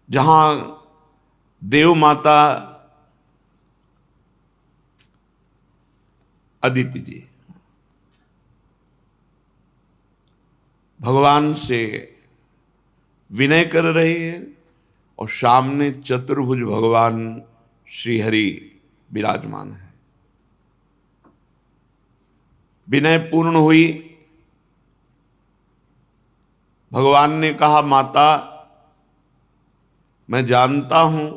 जहां देव माता अदिति जी भगवान से विनय कर रहे हैं और सामने चतुर्भुज भगवान श्रीहरि विराजमान है। विनय पूर्ण हुई। भगवान ने कहा, माता मैं जानता हूं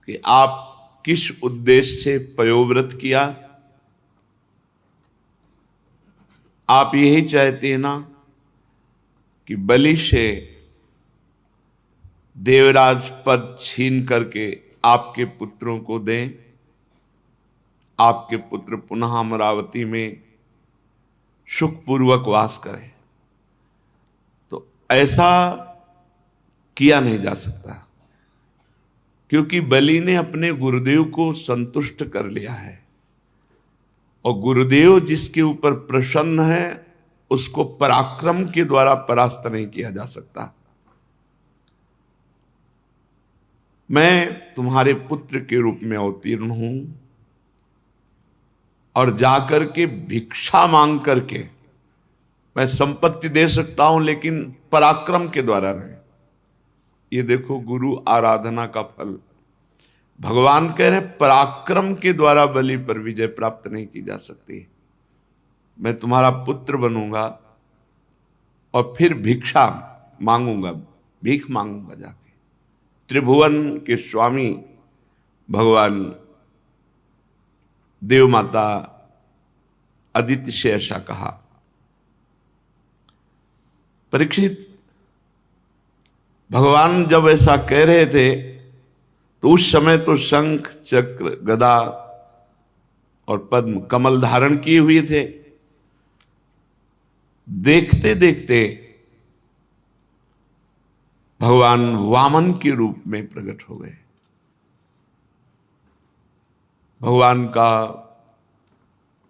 कि आप किस उद्देश्य से पयोव्रत किया। आप यही चाहते हैं ना कि बलि से देवराज पद छीन करके आपके पुत्रों को दें, आपके पुत्र पुनः अमरावती में सुखपूर्वक वास करें। तो ऐसा किया नहीं जा सकता, क्योंकि बलि ने अपने गुरुदेव को संतुष्ट कर लिया है और गुरुदेव जिसके ऊपर प्रसन्न है उसको पराक्रम के द्वारा परास्त नहीं किया जा सकता। मैं तुम्हारे पुत्र के रूप में अवतीर्ण हूं और जाकर के भिक्षा मांग करके मैं संपत्ति दे सकता हूं, लेकिन पराक्रम के द्वारा नहीं। ये देखो गुरु आराधना का फल। भगवान कह रहे पराक्रम के द्वारा बलि पर विजय प्राप्त नहीं की जा सकती। मैं तुम्हारा पुत्र बनूंगा और फिर भिक्षा मांगूंगा, भीख मांगूंगा जाके। त्रिभुवन के स्वामी भगवान देव माता अदिति से ऐसा कहा। परीक्षित, भगवान जब ऐसा कह रहे थे तो उस समय तो शंख चक्र गदा और पद्म कमल धारण किए हुए थे। देखते देखते भगवान वामन के रूप में प्रकट हो गए। भगवान का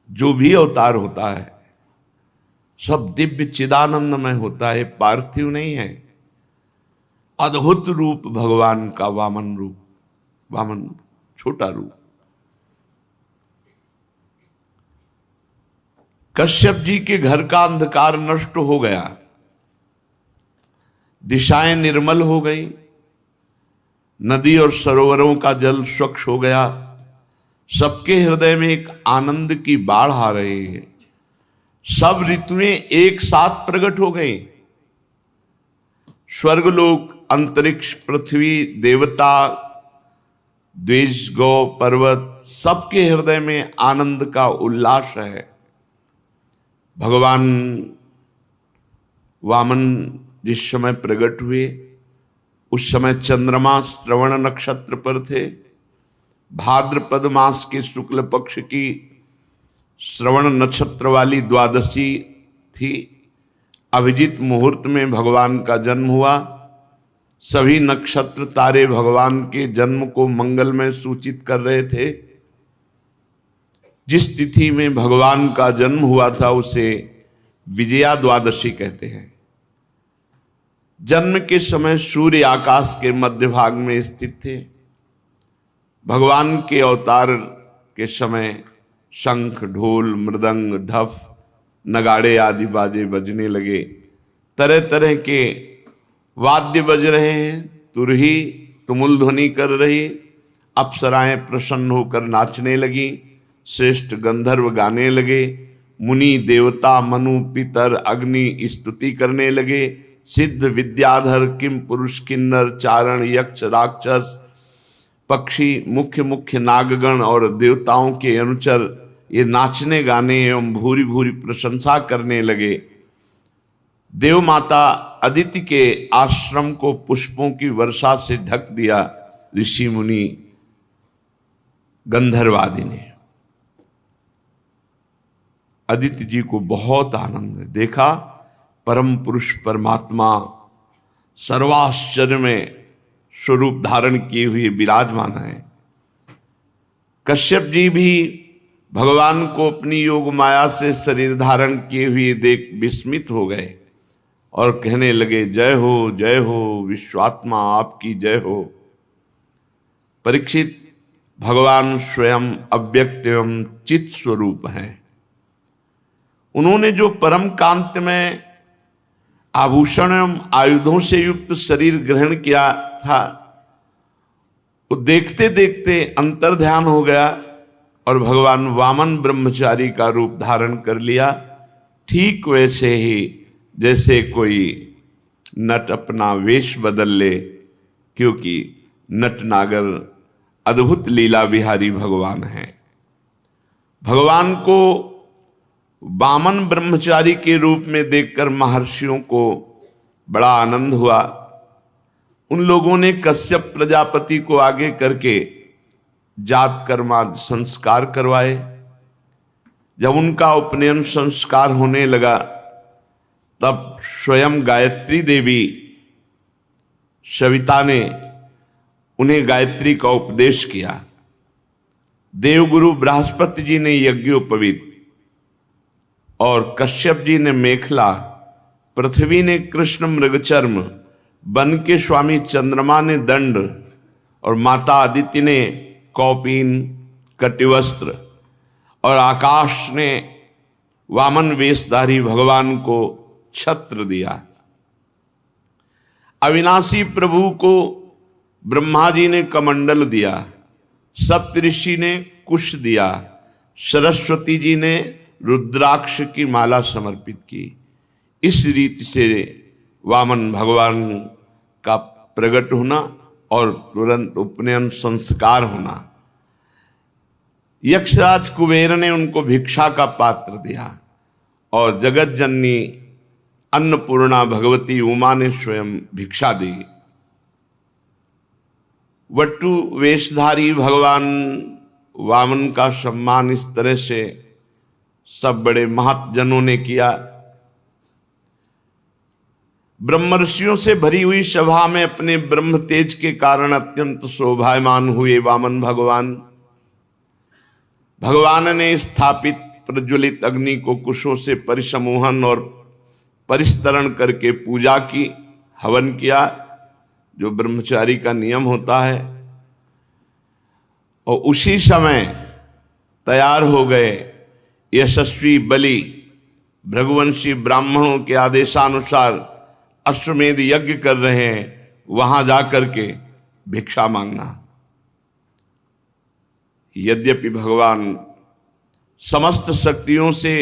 जो भी अवतार होता है सब दिव्य चिदानंदमय होता है, पार्थिव नहीं है। अद्भुत रूप भगवान का वामन रूप, वामन छोटा रूप। कश्यप जी के घर का अंधकार नष्ट हो गया, दिशाएं निर्मल हो गई, नदी और सरोवरों का जल स्वच्छ हो गया। सबके हृदय में एक आनंद की बाढ़ आ रही है। सब ऋतुएं एक साथ प्रकट हो गई। स्वर्गलोक, अंतरिक्ष, पृथ्वी, देवता, द्विज, गौ, पर्वत, सबके हृदय में आनंद का उल्लास है। भगवान वामन जिस समय प्रकट हुए उस समय चंद्रमा श्रवण नक्षत्र पर थे। भाद्रपद मास के शुक्ल पक्ष की श्रवण नक्षत्र वाली द्वादशी थी। अभिजीत मुहूर्त में भगवान का जन्म हुआ। सभी नक्षत्र तारे भगवान के जन्म को मंगलमय सूचित कर रहे थे। जिस तिथि में भगवान का जन्म हुआ था उसे विजया द्वादशी कहते हैं। जन्म के समय सूर्य आकाश के मध्य भाग में स्थित थे। भगवान के अवतार के समय शंख, ढोल, मृदंग, ढफ, नगाड़े आदि बाजे बजने लगे। तरह तरह के वाद्य बज रहे हैं। तुरही तुमुल ध्वनि कर रही। अप्सराएं प्रसन्न होकर नाचने लगी। श्रेष्ठ गंधर्व गाने लगे। मुनि, देवता, मनु, पितर, अग्नि स्तुति करने लगे। सिद्ध, विद्याधर, किम पुरुष, किन्नर, चारण, यक्ष, राक्षस, पक्षी, मुख्य मुख्य नागगण और देवताओं के अनुचर ये नाचने गाने एवं भूरी भूरी प्रशंसा करने लगे। देव माता अदिति के आश्रम को पुष्पों की वर्षा से ढक दिया। ऋषि मुनि गंधर्वादि ने अदिति जी को बहुत आनंद देखा। परम पुरुष परमात्मा सर्वाश्चर्य में स्वरूप धारण किए हुए विराजमान है। कश्यप जी भी भगवान को अपनी योग माया से शरीर धारण किए हुए देख विस्मित हो गए और कहने लगे, जय हो विश्वात्मा, आपकी जय हो। परीक्षित, भगवान स्वयं अव्यक्त एवं चित स्वरूप हैं। उन्होंने जो परम कांत में आभूषण एवं आयुधों से युक्त शरीर ग्रहण किया था, वो देखते देखते अंतर्ध्यान हो गया और भगवान वामन ब्रह्मचारी का रूप धारण कर लिया। ठीक वैसे ही जैसे कोई नट अपना वेश बदल ले, क्योंकि नट नागर अद्भुत लीला विहारी भगवान हैं। भगवान को वामन ब्रह्मचारी के रूप में देखकर महर्षियों को बड़ा आनंद हुआ। उन लोगों ने कश्यप प्रजापति को आगे करके जात कर्माद संस्कार करवाए। जब उनका उपनयन संस्कार होने लगा, तब स्वयं गायत्री देवी सविता ने उन्हें गायत्री का उपदेश किया। देवगुरु बृहस्पति जी ने यज्ञोपवीत और कश्यप जी ने मेखला, पृथ्वी ने कृष्ण मृगचर्म, वन के स्वामी चंद्रमा ने दंड और माता आदित्य ने कौपीन कटिवस्त्र और आकाश ने वामन वेशधारी भगवान को छत्र दिया। अविनाशी प्रभु को ब्रह्मा जी ने कमंडल दिया, सप्तऋषि ने कुश दिया, सरस्वती जी ने रुद्राक्ष की माला समर्पित की। इस रीति से वामन भगवान का प्रकट होना और तुरंत उपनयन संस्कार होना। यक्षराज कुबेर ने उनको भिक्षा का पात्र दिया और जगत जननी अन्नपूर्णा भगवती उमा ने स्वयं भिक्षा दी। वटु वेशधारी भगवान वामन का सम्मान इस तरह से सब बड़े महाजनों ने किया। ब्रह्मर्षियों से भरी हुई सभा में अपने ब्रह्म तेज के कारण अत्यंत शोभायमान हुए वामन भगवान। भगवान ने स्थापित प्रज्वलित अग्नि को कुशों से परिसमूहन और परिस्तरण करके पूजा की, हवन किया, जो ब्रह्मचारी का नियम होता है। और उसी समय तैयार हो गए यशस्वी बलि भृगुवंशी ब्राह्मणों के आदेशानुसार अश्वमेध यज्ञ कर रहे हैं, वहां जाकर के भिक्षा मांगना। यद्यपि भगवान समस्त शक्तियों से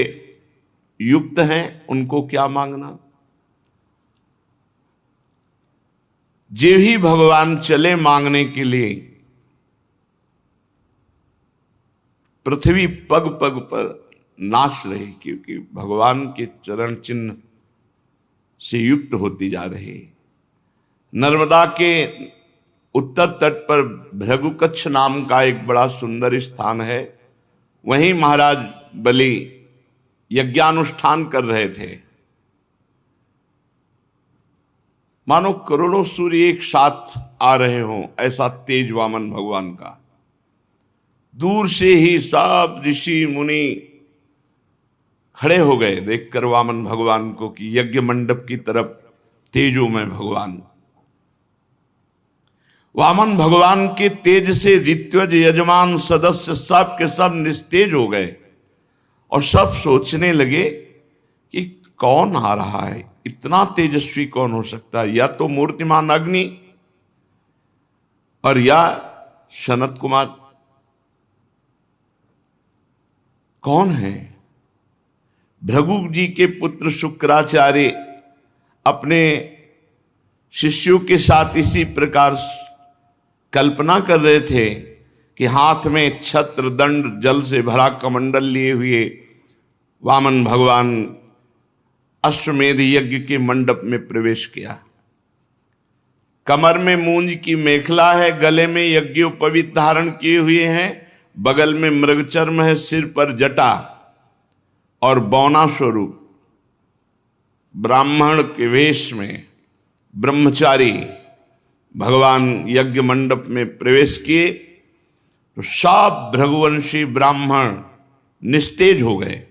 युक्त हैं, उनको क्या मांगना। जे ही भगवान चले मांगने के लिए, पृथ्वी पग पग पर नाच रही, क्योंकि भगवान के चरण चिन्ह से युक्त होती जा रही। नर्मदा के उत्तर तट पर भृगुकच्छ नाम का एक बड़ा सुंदर स्थान है। वहीं महाराज बलि यज्ञानुष्ठान कर रहे थे। मानो करोड़ों सूर्य एक साथ आ रहे हों, ऐसा तेज वामन भगवान का। दूर से ही सब ऋषि मुनि खड़े हो गए देखकर वामन भगवान को कि यज्ञ मंडप की तरफ तेजो में भगवान। वामन भगवान के तेज से ऋत्विज यजमान सदस्य सब के सब निस्तेज हो गए और सब सोचने लगे कि कौन आ रहा है, इतना तेजस्वी कौन हो सकता है। या तो मूर्तिमान अग्नि और या सनत कुमार। कौन है? भृगु जी के पुत्र शुक्राचार्य अपने शिष्यों के साथ इसी प्रकार कल्पना कर रहे थे कि हाथ में छत्र दंड जल से भरा कमंडल लिए हुए वामन भगवान अश्वमेध यज्ञ के मंडप में प्रवेश किया। कमर में मूंज की मेखला है, गले में यज्ञोपवीत धारण किए हुए हैं, बगल में मृगचर्म है, सिर पर जटा और बौना स्वरूप ब्राह्मण के वेश में ब्रह्मचारी भगवान यज्ञ मंडप में प्रवेश किए तो सब भृगुवंशी ब्राह्मण निस्तेज हो गए,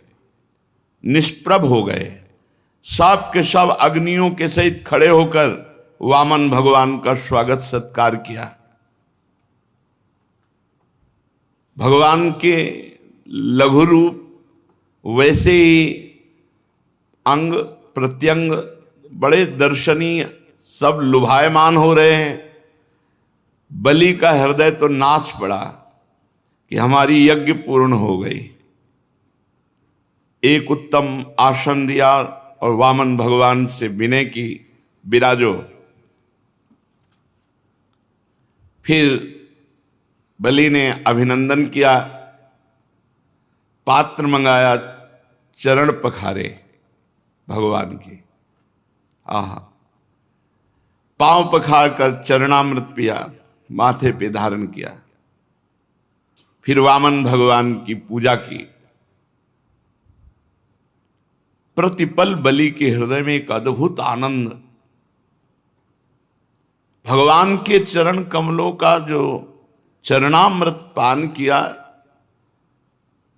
निष्प्रभ हो गए। सब के सब अग्नियों के सहित खड़े होकर वामन भगवान का स्वागत सत्कार किया। भगवान के लघु रूप वैसे ही अंग प्रत्यंग बड़े दर्शनीय, सब लुभायमान हो रहे हैं। बलि का हृदय तो नाच पड़ा कि हमारी यज्ञ पूर्ण हो गई। एक उत्तम आसन दिया और वामन भगवान से विनय की, विराजो। फिर बलि ने अभिनंदन किया, पात्र मंगाया, चरण पखारे भगवान के। आहा, पांव पखार कर चरणामृत पिया, माथे पे धारण किया। फिर वामन भगवान की पूजा की। प्रतिपल बलि के हृदय में एक अद्भुत आनंद, भगवान के चरण कमलों का जो चरणामृत पान किया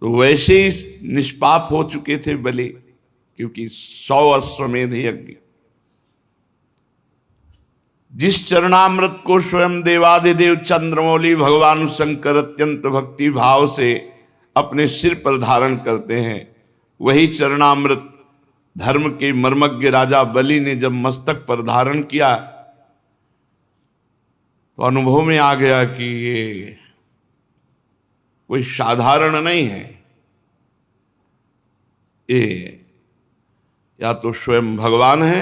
तो वैसे ही निष्पाप हो चुके थे बलि, क्योंकि 100 अश्वमेध यज्ञ। जिस चरणामृत को स्वयं देवादिदेव चंद्रमौली भगवान शंकर अत्यंत भक्ति भाव से अपने सिर पर धारण करते हैं, वही चरणामृत धर्म के मर्मज्ञ राजा बलि ने जब मस्तक पर धारण किया तो अनुभव में आ गया कि ये कोई साधारण नहीं है, ये या तो स्वयं भगवान है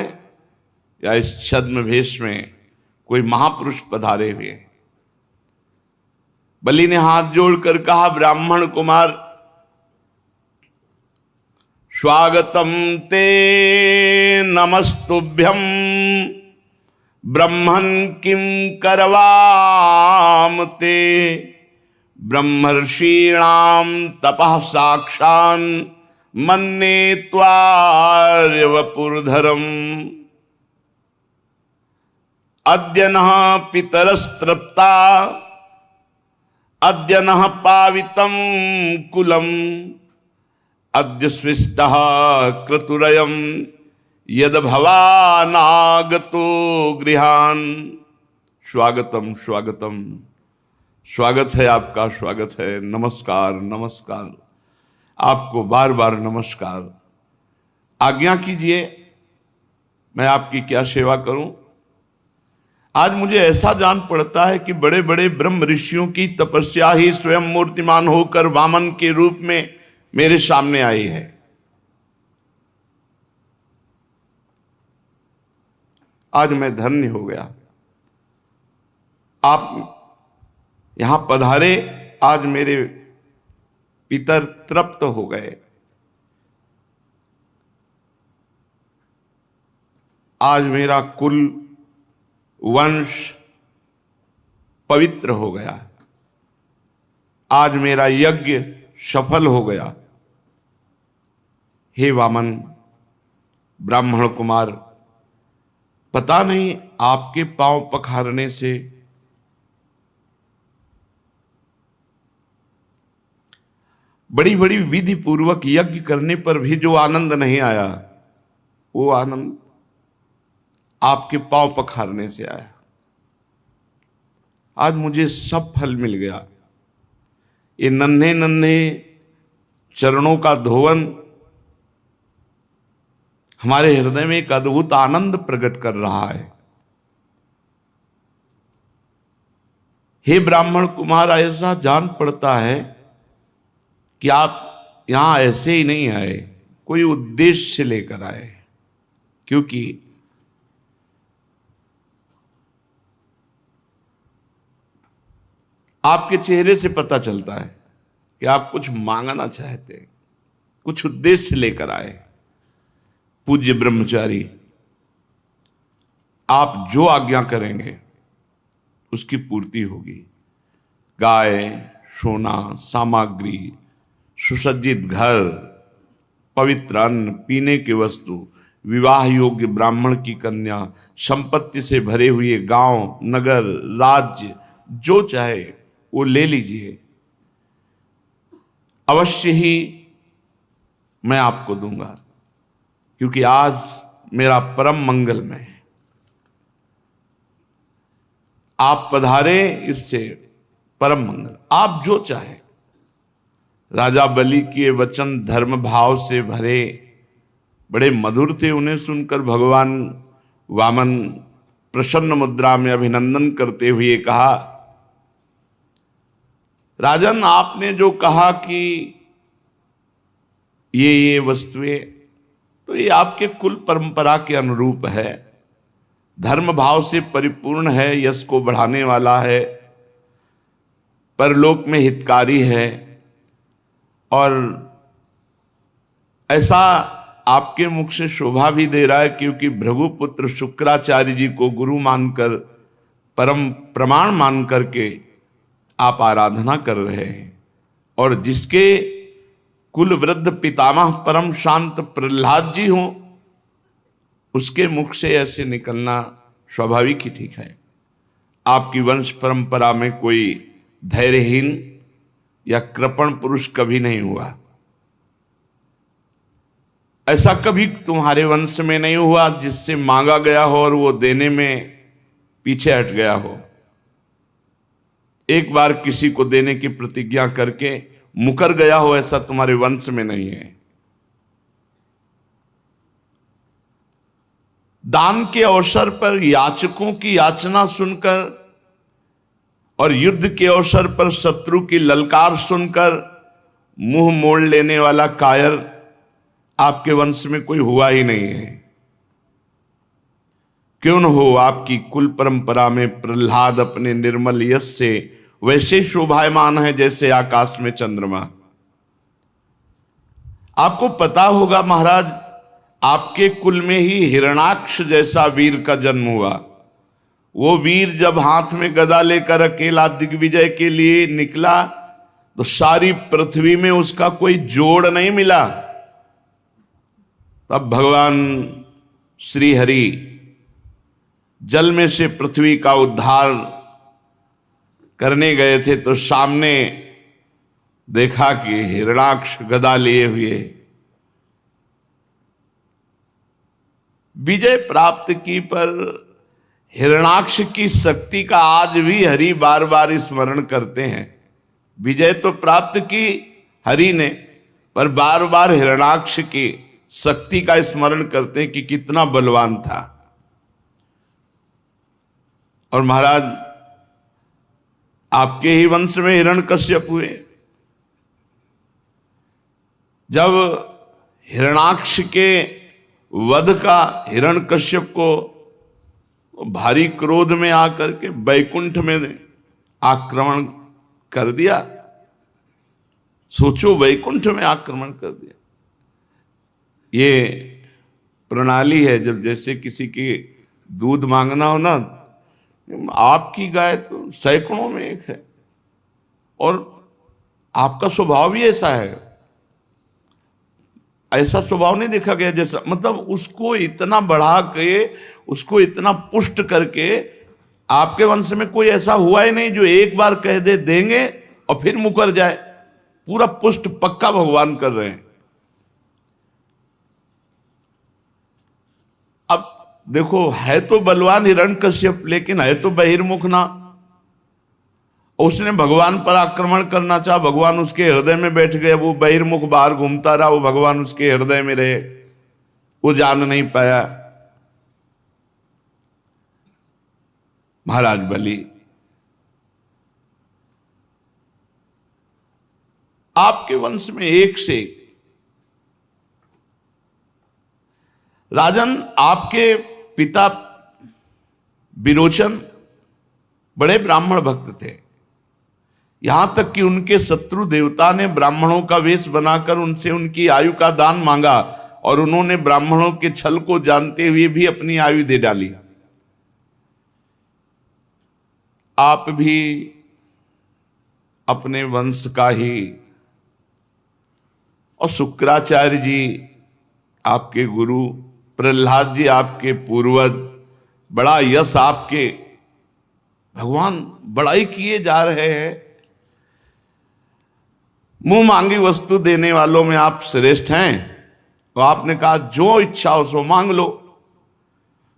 या इस छद्म भेष में कोई महापुरुष पधारे हुए हैं। बलि ने हाथ जोड़कर कहा, ब्राह्मण कुमार, स्वागतम ते नमस्तुभ्यं ब्रह्मन् किं करवाम ते ब्रह्मर्षीणां तपः साक्षान् मन्ये त्वार्य वपुर्धरम् अद्य नः पितरस्तृप्ता अद्य नः पावितं कुलम् अद्य स्विष्टः क्रतुरयं यद भवानागतो गृहान। स्वागतम स्वागतम, स्वागत है आपका, स्वागत है, नमस्कार नमस्कार, आपको बार बार नमस्कार। आज्ञा कीजिए, मैं आपकी क्या सेवा करूं। आज मुझे ऐसा जान पड़ता है कि बड़े बड़े ब्रह्म ऋषियों की तपस्या ही स्वयं मूर्तिमान होकर वामन के रूप में मेरे सामने आई है। आज मैं धन्य हो गया, आप यहां पधारे, आज मेरे पितर तृप्त हो गए। आज मेरा कुल वंश पवित्र हो गया, आज मेरा यज्ञ सफल हो गया। हे वामन ब्राह्मण कुमार, पता नहीं आपके पांव पखारने से बड़ी बड़ी विधि पूर्वक यज्ञ करने पर भी जो आनंद नहीं आया, वो आनंद आपके पांव पखारने से आया। आज मुझे सब फल मिल गया। ये नन्हे नन्हे चरणों का धोवन हमारे हृदय में एक अद्भुत आनंद प्रकट कर रहा है। हे ब्राह्मण कुमार, ऐसा जान पड़ता है कि आप यहां ऐसे ही नहीं आए, कोई उद्देश्य लेकर आए। क्योंकि आपके चेहरे से पता चलता है कि आप कुछ मांगना चाहते हैं, कुछ उद्देश्य लेकर आए। पूज्य ब्रह्मचारी, आप जो आज्ञा करेंगे उसकी पूर्ति होगी। गाय, सोना, सामग्री, सुसज्जित घर, पवित्र अन्न, पीने की वस्तु, विवाह योग्य ब्राह्मण की कन्या, संपत्ति से भरे हुए गांव, नगर, राज्य, जो चाहे वो ले लीजिए, अवश्य ही मैं आपको दूंगा। क्योंकि आज मेरा परम मंगलमय है। आप पधारे, इससे परम मंगल। आप जो चाहें। राजा बलि के वचन धर्म भाव से भरे, बड़े मधुर थे। उन्हें सुनकर भगवान वामन प्रसन्न मुद्रा में अभिनंदन करते हुए कहा, राजन, आपने जो कहा कि ये वस्तुएं, तो ये आपके कुल परंपरा के अनुरूप है, धर्म भाव से परिपूर्ण है, यश को बढ़ाने वाला है, परलोक में हितकारी है। और ऐसा आपके मुख से शोभा भी दे रहा है, क्योंकि भृगुपुत्र शुक्राचार्य जी को गुरु मानकर, परम प्रमाण मान करके आप आराधना कर रहे हैं। और जिसके कुल वृद्ध पितामह परम शांत प्रहलाद जी हों, उसके मुख से ऐसे निकलना स्वाभाविक ही ठीक है। आपकी वंश परंपरा में कोई धैर्यहीन या कृपण पुरुष कभी नहीं हुआ। ऐसा कभी तुम्हारे वंश में नहीं हुआ जिससे मांगा गया हो और वो देने में पीछे हट गया हो। एक बार किसी को देने की प्रतिज्ञा करके मुकर गया हो, ऐसा तुम्हारे वंश में नहीं है। दान के अवसर पर याचकों की याचना सुनकर और युद्ध के अवसर पर शत्रु की ललकार सुनकर मुंह मोड़ लेने वाला कायर आपके वंश में कोई हुआ ही नहीं है। क्यों न हो, आपकी कुल परंपरा में प्रहलाद अपने निर्मल यश से वैसे शोभायमान है जैसे आकाश में चंद्रमा। आपको पता होगा महाराज, आपके कुल में ही हिरणाक्ष जैसा वीर का जन्म हुआ। वो वीर जब हाथ में गदा लेकर अकेला दिग्विजय के लिए निकला तो सारी पृथ्वी में उसका कोई जोड़ नहीं मिला। तब भगवान श्री हरि जल में से पृथ्वी का उद्धार करने गए थे, तो सामने देखा कि हिरणाक्ष गदा लिए हुए विजय प्राप्त की। पर हिरणाक्ष की शक्ति का आज भी हरि बार बार स्मरण करते हैं। विजय तो प्राप्त की हरि ने, पर बार बार हिरणाक्ष की शक्ति का स्मरण करते हैं कि कितना बलवान था। और महाराज, आपके ही वंश में हिरण्यकश्यप हुए। जब हिरणाक्ष के वध का हिरण्यकश्यप को भारी क्रोध में आकर के बैकुंठ में आक्रमण कर दिया। सोचो, बैकुंठ में आक्रमण कर दिया। ये प्रणाली है, जब जैसे किसी की दूध मांगना हो ना, आपकी गाय तो सैकड़ों में एक है और आपका स्वभाव भी ऐसा है। ऐसा स्वभाव नहीं देखा गया जैसा, मतलब उसको इतना बढ़ा के, उसको इतना पुष्ट करके, आपके वंश में कोई ऐसा हुआ ही नहीं जो एक बार कह दे देंगे और फिर मुकर जाए। पूरा पुष्ट पक्का भगवान कर रहे हैं। अब देखो, है तो बलवान हिरण्यकश्यप, लेकिन है तो बहिर्मुख ना। उसने भगवान पर आक्रमण करना चाहा, भगवान उसके हृदय में बैठ गए। वो बहिर्मुख बाहर घूमता रहा, वो भगवान उसके हृदय में रहे, वो जान नहीं पाया। महाराज बलि, आपके वंश में एक से राजन, आपके पिता विरोचन बड़े ब्राह्मण भक्त थे। यहां तक कि उनके शत्रु देवता ने ब्राह्मणों का वेश बनाकर उनसे उनकी आयु का दान मांगा, और उन्होंने ब्राह्मणों के छल को जानते हुए भी अपनी आयु दे डाली। आप भी अपने वंश का ही, और शुक्राचार्य जी आपके गुरु, प्रहलाद जी आपके पूर्वज, बड़ा यश आपके, भगवान बड़ाई किए जा रहे हैं। मुंह मांगी वस्तु देने वालों में आप श्रेष्ठ हैं, तो आपने कहा जो इच्छा हो सो मांग लो।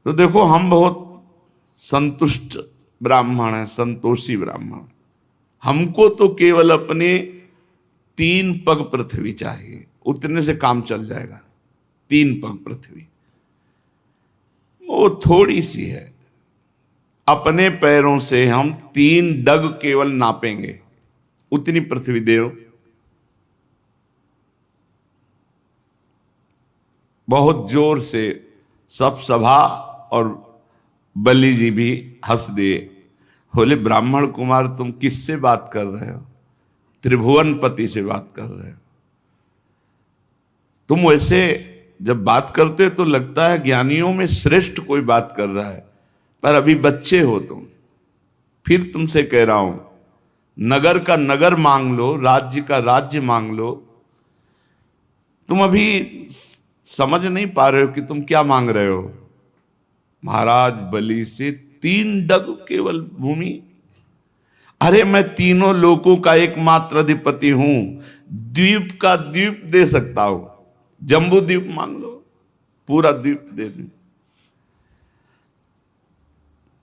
तो देखो हम बहुत संतुष्ट ब्राह्मण हैं, संतोषी ब्राह्मण। हमको तो केवल अपने 3 पग पृथ्वी चाहिए, उतने से काम चल जाएगा। 3 पग पृथ्वी वो थोड़ी सी है। अपने पैरों से हम 3 डग केवल नापेंगे, उतनी पृथ्वी दे दो। बहुत जोर से सब सभा और बलि जी भी हंस दिए। बोले ब्राह्मण कुमार तुम किससे बात कर रहे हो? त्रिभुवनपति से बात कर रहे हो। तुम वैसे जब बात करते तो लगता है ज्ञानियों में श्रेष्ठ कोई बात कर रहा है, पर अभी बच्चे हो तुम। फिर तुमसे कह रहा हूं, नगर का नगर मांग लो, राज्य का राज्य मांग लो। तुम अभी समझ नहीं पा रहे हो कि तुम क्या मांग रहे हो। महाराज बलि से 3 डग केवल भूमि। अरे मैं तीनों लोकों का एकमात्र अधिपति हूं, द्वीप का द्वीप दे सकता हूं। जम्बू द्वीप मांग लो, पूरा द्वीप दे दूं।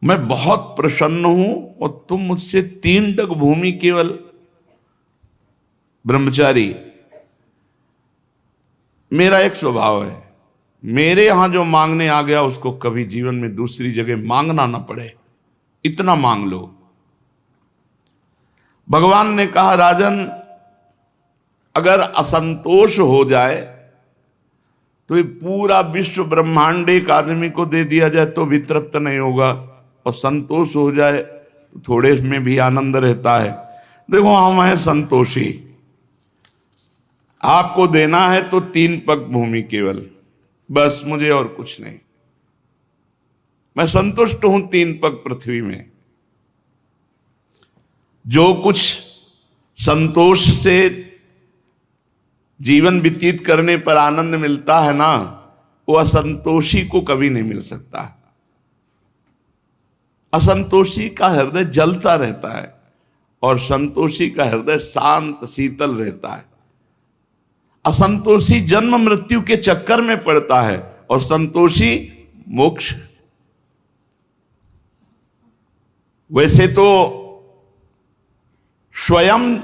मैं बहुत प्रसन्न हूं और तुम मुझसे 3 डग भूमि केवल। ब्रह्मचारी, मेरा एक स्वभाव है, मेरे यहां जो मांगने आ गया उसको कभी जीवन में दूसरी जगह मांगना ना पड़े, इतना मांग लो। भगवान ने कहा राजन, अगर असंतोष हो जाए तो ये पूरा विश्व ब्रह्मांड एक आदमी को दे दिया जाए तो भी तृप्त नहीं होगा, और संतोष हो जाए तो थोड़े में भी आनंद रहता है। देखो हम हैं संतोषी। आपको देना है तो 3 पग भूमि केवल, बस, मुझे और कुछ नहीं। मैं संतुष्ट हूं 3 पग पृथ्वी में। जो कुछ संतोष से जीवन व्यतीत करने पर आनंद मिलता है ना, वो असंतोषी को कभी नहीं मिल सकता। असंतोषी का हृदय जलता रहता है और संतोषी का हृदय शांत शीतल रहता है। असंतोषी जन्म मृत्यु के चक्कर में पड़ता है और संतोषी मोक्ष। वैसे तो स्वयं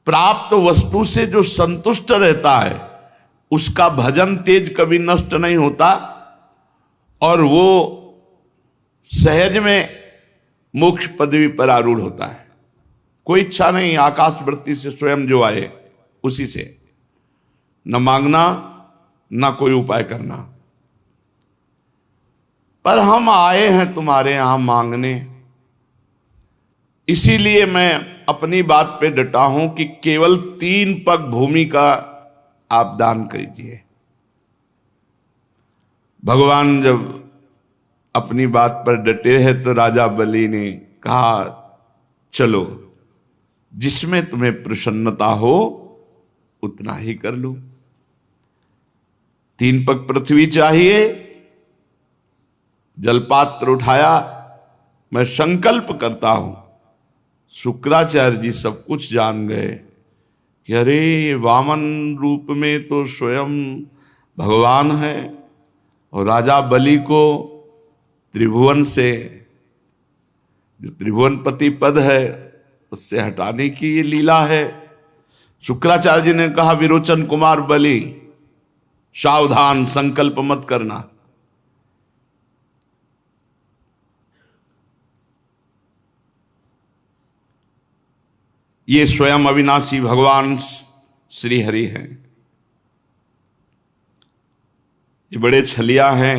प्राप्त वस्तु से जो संतुष्ट रहता है उसका भजन तेज कभी नष्ट नहीं होता, और वो सहज में मोक्ष पदवी पर आरूढ़ होता है। कोई इच्छा नहीं, आकाश वृत्ति से स्वयं जो आए उसी से, न मांगना न कोई उपाय करना। पर हम आए हैं तुम्हारे यहां मांगने, इसीलिए मैं अपनी बात पे डटा हूं कि केवल 3 पग भूमि का आप दान कीजिए। भगवान जब अपनी बात पर डटे हैं तो राजा बलि ने कहा चलो, जिसमें तुम्हें प्रसन्नता हो उतना ही कर लो। 3 पग पृथ्वी चाहिए। जलपात्र उठाया, मैं संकल्प करता हूं। शुक्राचार्य जी सब कुछ जान गए कि अरे वामन रूप में तो स्वयं भगवान है, और राजा बलि को त्रिभुवन से, जो त्रिभुवनपति पद है, उससे हटाने की ये लीला है। शुक्राचार्य जी ने कहा विरोचन कुमार बलि, सावधान, संकल्प मत करना। ये स्वयं अविनाशी भगवान श्री हरि हैं। ये बड़े छलिया हैं।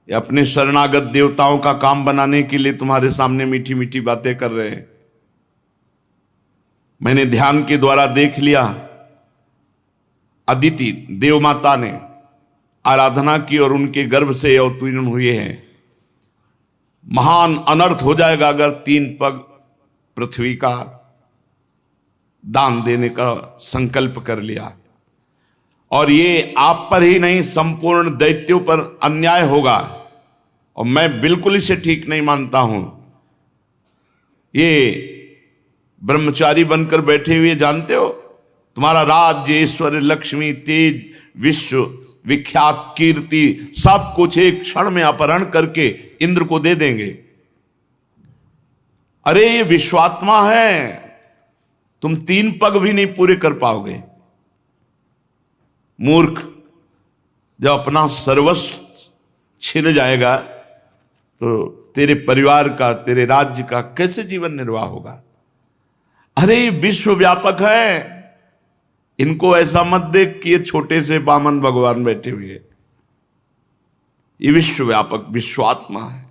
ये अपने शरणागत देवताओं का काम बनाने के लिए तुम्हारे सामने मीठी मीठी बातें कर रहे हैं। मैंने ध्यान के द्वारा देख लिया, अदिति देव माता ने आराधना की और उनके गर्भ से अवतीर्ण हुए हैं। महान अनर्थ हो जाएगा अगर 3 पग पृथ्वी का दान देने का संकल्प कर लिया, और ये आप पर ही नहीं संपूर्ण दैत्यों पर अन्याय होगा, और मैं बिल्कुल इसे ठीक नहीं मानता हूं। ये ब्रह्मचारी बनकर बैठे हुए, जानते हो, तुम्हारा राज्य, ऐश्वर्य, लक्ष्मी, तेज, विश्व विख्यात कीर्ति सब कुछ एक क्षण में अपहरण करके इंद्र को दे देंगे। अरे ये विश्वात्मा है, तुम 3 पग भी नहीं पूरे कर पाओगे। मूर्ख, जब अपना सर्वस्व छिन जाएगा तो तेरे परिवार का, तेरे राज्य का कैसे जीवन निर्वाह होगा। अरे ये विश्व व्यापक है, इनको ऐसा मत देख कि ये छोटे से बामन भगवान बैठे हुए। ये विश्व व्यापक विश्वात्मा है,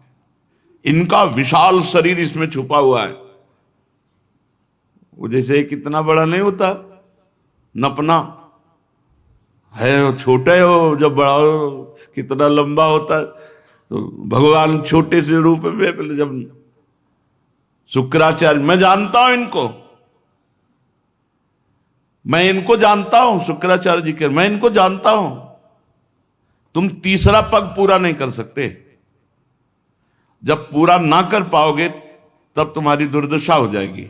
इनका विशाल शरीर इसमें छुपा हुआ है। वो जैसे कितना बड़ा नहीं होता नपना है, वो छोटा है, वो जब बड़ा हो कितना लंबा होता है। तो भगवान छोटे से रूप में, जब शुक्राचार्य, मैं जानता हूं इनको, मैं इनको जानता हूं, शुक्राचार्य जी के, मैं इनको जानता हूं। तुम तीसरा पग पूरा नहीं कर सकते। जब पूरा ना कर पाओगे तब तुम्हारी दुर्दशा हो जाएगी।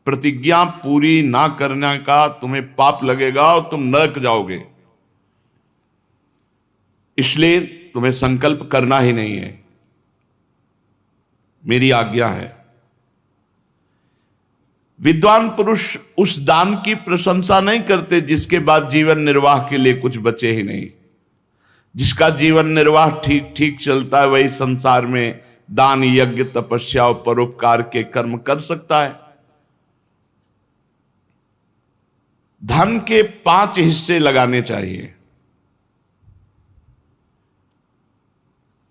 प्रतिज्ञा पूरी ना करने का तुम्हें पाप लगेगा और तुम नरक जाओगे। इसलिए तुम्हें संकल्प करना ही नहीं है, मेरी आज्ञा है। विद्वान पुरुष उस दान की प्रशंसा नहीं करते जिसके बाद जीवन निर्वाह के लिए कुछ बचे ही नहीं। जिसका जीवन निर्वाह ठीक ठीक चलता है वही संसार में दान, यज्ञ, तपस्या और परोपकार के कर्म कर सकता है। धन के 5 हिस्से लगाने चाहिए।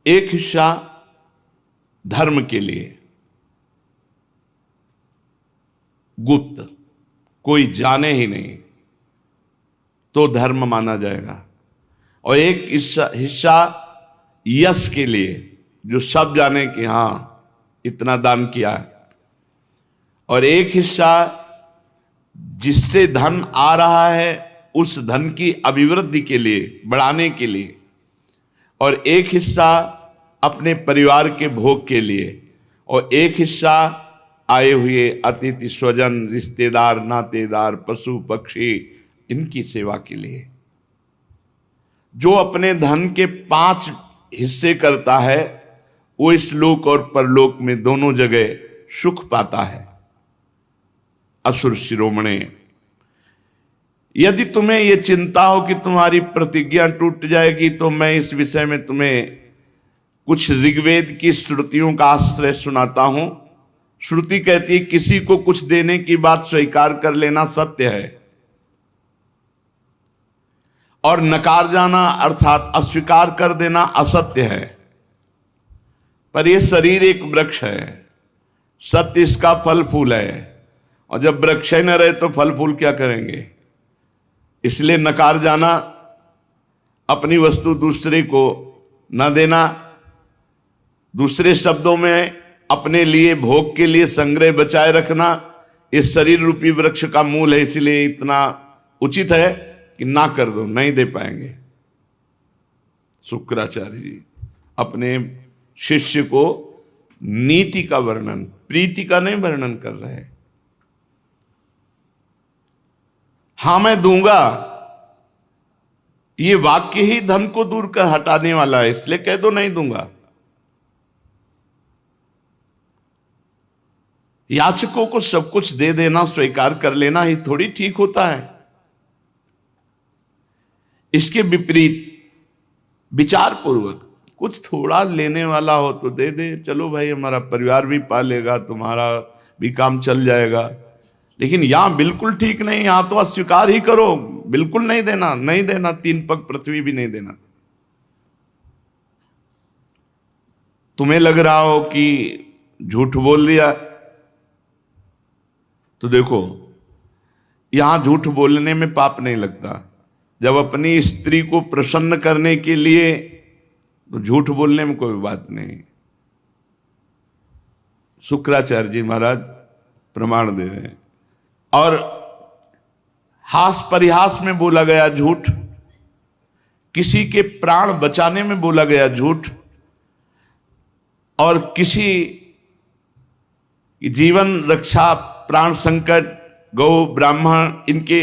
एक हिस्सा धर्म के लिए, गुप्त, कोई जाने ही नहीं तो धर्म माना जाएगा। और एक हिस्सा यश के लिए, जो सब जाने कि हां इतना दान किया है। और एक हिस्सा जिससे धन आ रहा है उस धन की अभिवृद्धि के लिए, बढ़ाने के लिए। और एक हिस्सा अपने परिवार के भोग के लिए। और एक हिस्सा आए हुए अतिथि, स्वजन, रिश्तेदार, नातेदार, पशु पक्षी, इनकी सेवा के लिए। जो अपने धन के 5 हिस्से करता है वो इस लोक और परलोक में दोनों जगह सुख पाता है। असुर शिरोमणे, यदि तुम्हें यह चिंता हो कि तुम्हारी प्रतिज्ञा टूट जाएगी तो मैं इस विषय में तुम्हें कुछ ऋग्वेद की श्रुतियों का आश्रय सुनाता हूं। श्रुति कहती है किसी को कुछ देने की बात स्वीकार कर लेना सत्य है, और नकार जाना अर्थात अस्वीकार कर देना असत्य है। पर यह शरीर एक वृक्ष है, सत्य इसका फल फूल है। और जब वृक्ष ही न रहे तो फल फूल क्या करेंगे। इसलिए नकार जाना, अपनी वस्तु दूसरे को न देना, दूसरे शब्दों में अपने लिए भोग के लिए संग्रह बचाए रखना, इस शरीर रूपी वृक्ष का मूल है। इसलिए इतना उचित है कि ना कर दो, नहीं दे पाएंगे। शुक्राचार्य जी अपने शिष्य को नीति का वर्णन, प्रीति का नहीं वर्णन कर रहे। हां मैं दूंगा, ये वाक्य ही धन को दूर कर हटाने वाला है, इसलिए कह दो नहीं दूंगा। याचकों को सब कुछ दे देना, स्वीकार कर लेना ही थोड़ी ठीक होता है। इसके विपरीत विचार पूर्वक कुछ थोड़ा लेने वाला हो तो दे दे, चलो भाई हमारा परिवार भी पालेगा, तुम्हारा भी काम चल जाएगा। लेकिन यहां बिल्कुल ठीक नहीं, यहां तो अस्वीकार ही करो, बिल्कुल नहीं देना, नहीं देना, 3 पग पृथ्वी भी नहीं देना। तुम्हें लग रहा हो कि झूठ बोल दिया, तो देखो यहां झूठ बोलने में पाप नहीं लगता। जब अपनी स्त्री को प्रसन्न करने के लिए, तो झूठ बोलने में कोई बात नहीं। शुक्राचार्य जी महाराज प्रमाण दे रहे हैं। और हास परिहास में बोला गया झूठ, किसी के प्राण बचाने में बोला गया झूठ, और किसी जीवन रक्षा, प्राण संकट, गौ ब्राह्मण, इनके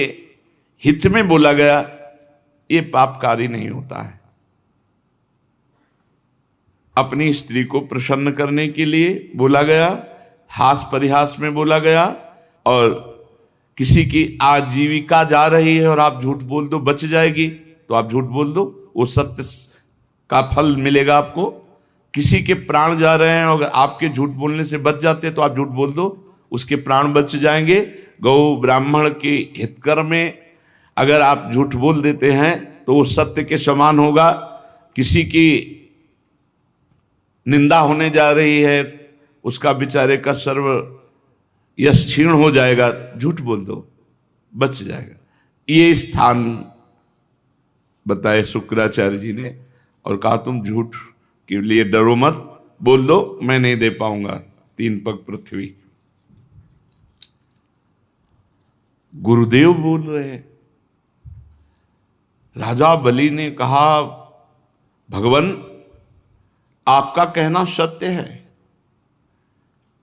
हित में बोला गया, ये पापकारी नहीं होता है। अपनी स्त्री को प्रसन्न करने के लिए बोला गया, हास परिहास में बोला गया, और किसी की आजीविका जा रही है और आप झूठ बोल दो बच जाएगी तो आप झूठ बोल दो, वो सत्य का फल मिलेगा आपको। किसी के प्राण जा रहे हैं और आपके झूठ बोलने से बच जाते तो आप झूठ बोल दो, उसके प्राण बच जाएंगे। गौ ब्राह्मण के हितकर में अगर आप झूठ बोल देते हैं तो वो सत्य के समान होगा। किसी की निंदा होने जा रही है, उसका बेचारे का सर्व यश क्षीण हो जाएगा, झूठ बोल दो बच जाएगा। ये स्थान बताए शुक्राचार्य जी ने और कहा तुम झूठ के लिए डरो मत, बोल दो मैं नहीं दे पाऊंगा 3 पग पृथ्वी। गुरुदेव बोल रहे हैं। राजा बलि ने कहा भगवान आपका कहना सत्य है,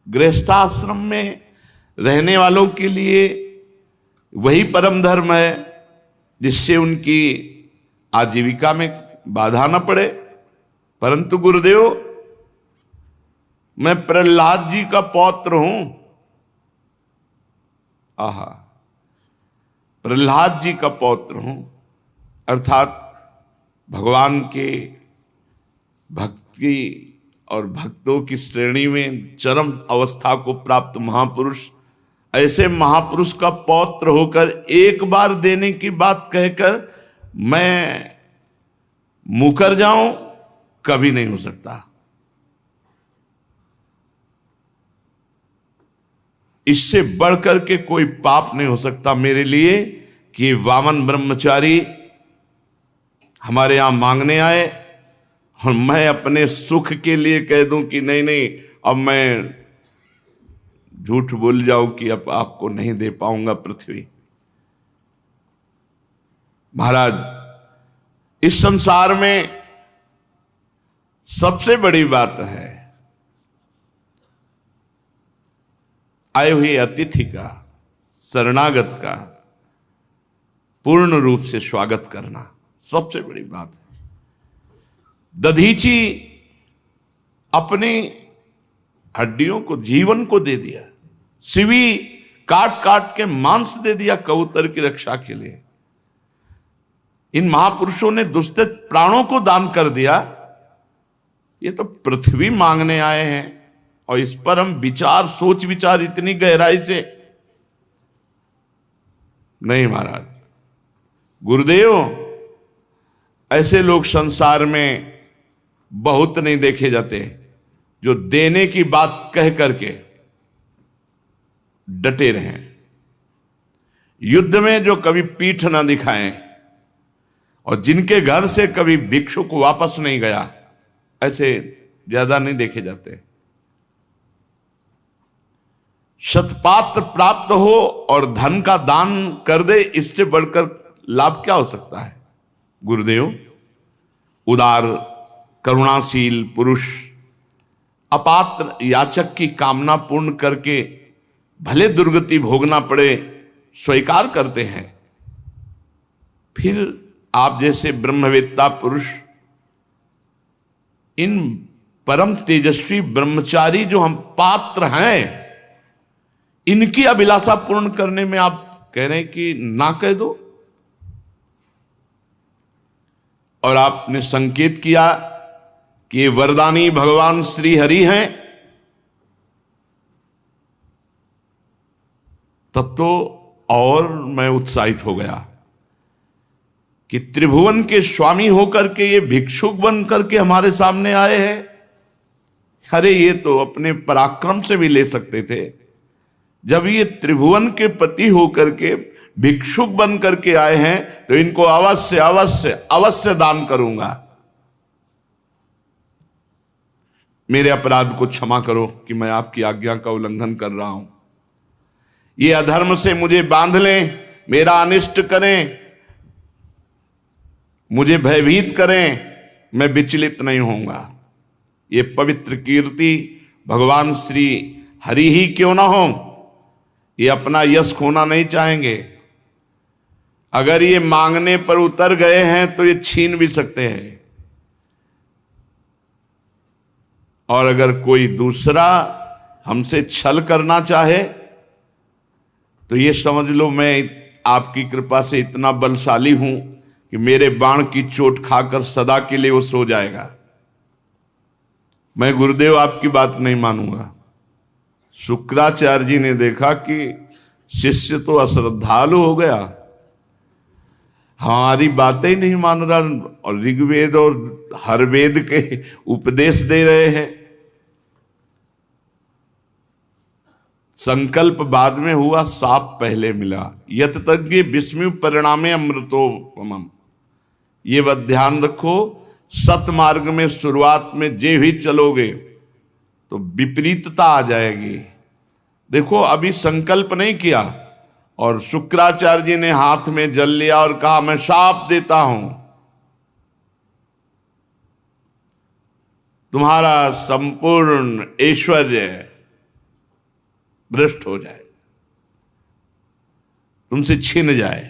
गृहस्थाश्रम में रहने वालों के लिए वही परम धर्म है जिससे उनकी आजीविका में बाधा न पड़े। परंतु गुरुदेव मैं प्रहलाद जी का पौत्र हूं। आहा, प्रहलाद जी का पौत्र हूं, अर्थात भगवान के भक्ति और भक्तों की श्रेणी में चरम अवस्था को प्राप्त महापुरुष, ऐसे महापुरुष का पौत्र होकर एक बार देने की बात कहकर मैं मुकर जाऊं, कभी नहीं हो सकता। इससे बढ़कर के कोई पाप नहीं हो सकता मेरे लिए कि वामन ब्रह्मचारी हमारे यहां मांगने आए और मैं अपने सुख के लिए कह दूं कि नहीं नहीं अब मैं झूठ बोल जाऊं कि अब आपको नहीं दे पाऊंगा पृथ्वी। महाराज, इस संसार में सबसे बड़ी बात है आए हुए अतिथि का, शरणागत का पूर्ण रूप से स्वागत करना सबसे बड़ी बात है। दधीची अपने हड्डियों को, जीवन को दे दिया, सिवी काट काट के मांस दे दिया कबूतर की रक्षा के लिए। इन महापुरुषों ने दुष्ट प्राणों को दान कर दिया। ये तो पृथ्वी मांगने आए हैं और इस पर हम विचार, सोच विचार इतनी गहराई से नहीं। महाराज गुरुदेव, ऐसे लोग संसार में बहुत नहीं देखे जाते जो देने की बात कह करके डटे रहें, युद्ध में जो कभी पीठ ना दिखाएं और जिनके घर से कभी भिक्षुक वापस नहीं गया, ऐसे ज्यादा नहीं देखे जाते। शतपात्र प्राप्त हो और धन का दान कर दे, इससे बढ़कर लाभ क्या हो सकता है। गुरुदेव, उदार करुणाशील पुरुष अपात्र याचक की कामना पूर्ण करके भले दुर्गति भोगना पड़े स्वीकार करते हैं। फिर आप जैसे ब्रह्मवेत्ता पुरुष इन परम तेजस्वी ब्रह्मचारी जो हम पात्र हैं, इनकी अभिलाषा पूर्ण करने में आप कह रहे हैं कि ना कह दो। और आपने संकेत किया कि वरदानी भगवान श्री हरि हैं, तब तो और मैं उत्साहित हो गया कि त्रिभुवन के स्वामी होकर के ये भिक्षुक बन करके हमारे सामने आए हैं। अरे ये तो अपने पराक्रम से भी ले सकते थे। जब ये त्रिभुवन के पति होकर के भिक्षुक बन करके आए हैं तो इनको अवश्य अवश्य अवश्य दान करूंगा। मेरे अपराध को क्षमा करो कि मैं आपकी आज्ञा का उल्लंघन कर रहा हूं। ये अधर्म से मुझे बांध लें, मेरा अनिष्ट करें, मुझे भयभीत करें, मैं विचलित नहीं होऊंगा। ये पवित्र कीर्ति भगवान श्री हरि ही क्यों ना हो, ये अपना यश खोना नहीं चाहेंगे। अगर ये मांगने पर उतर गए हैं तो ये छीन भी सकते हैं। और अगर कोई दूसरा हमसे छल करना चाहे तो ये समझ लो मैं आपकी कृपा से इतना बलशाली हूं कि मेरे बाण की चोट खाकर सदा के लिए वो सो जाएगा। मैं गुरुदेव आपकी बात नहीं मानूंगा। शुक्राचार्य जी ने देखा कि शिष्य तो अश्रद्धालु हो गया, हमारी बातें ही नहीं मान रहा और ऋग्वेद और हर वेद के उपदेश दे रहे हैं। संकल्प बाद में हुआ, साप पहले मिला। यत तज्ञ विस्मय परिणामे अमृतोपमम्। ये बात ध्यान रखो, सतमार्ग में शुरुआत में जे भी चलोगे तो विपरीतता आ जाएगी। देखो अभी संकल्प नहीं किया और शुक्राचार्य जी ने हाथ में जल लिया और कहा मैं शाप देता हूं, तुम्हारा संपूर्ण ऐश्वर्य भ्रष्ट हो जाए, तुमसे छिन जाए,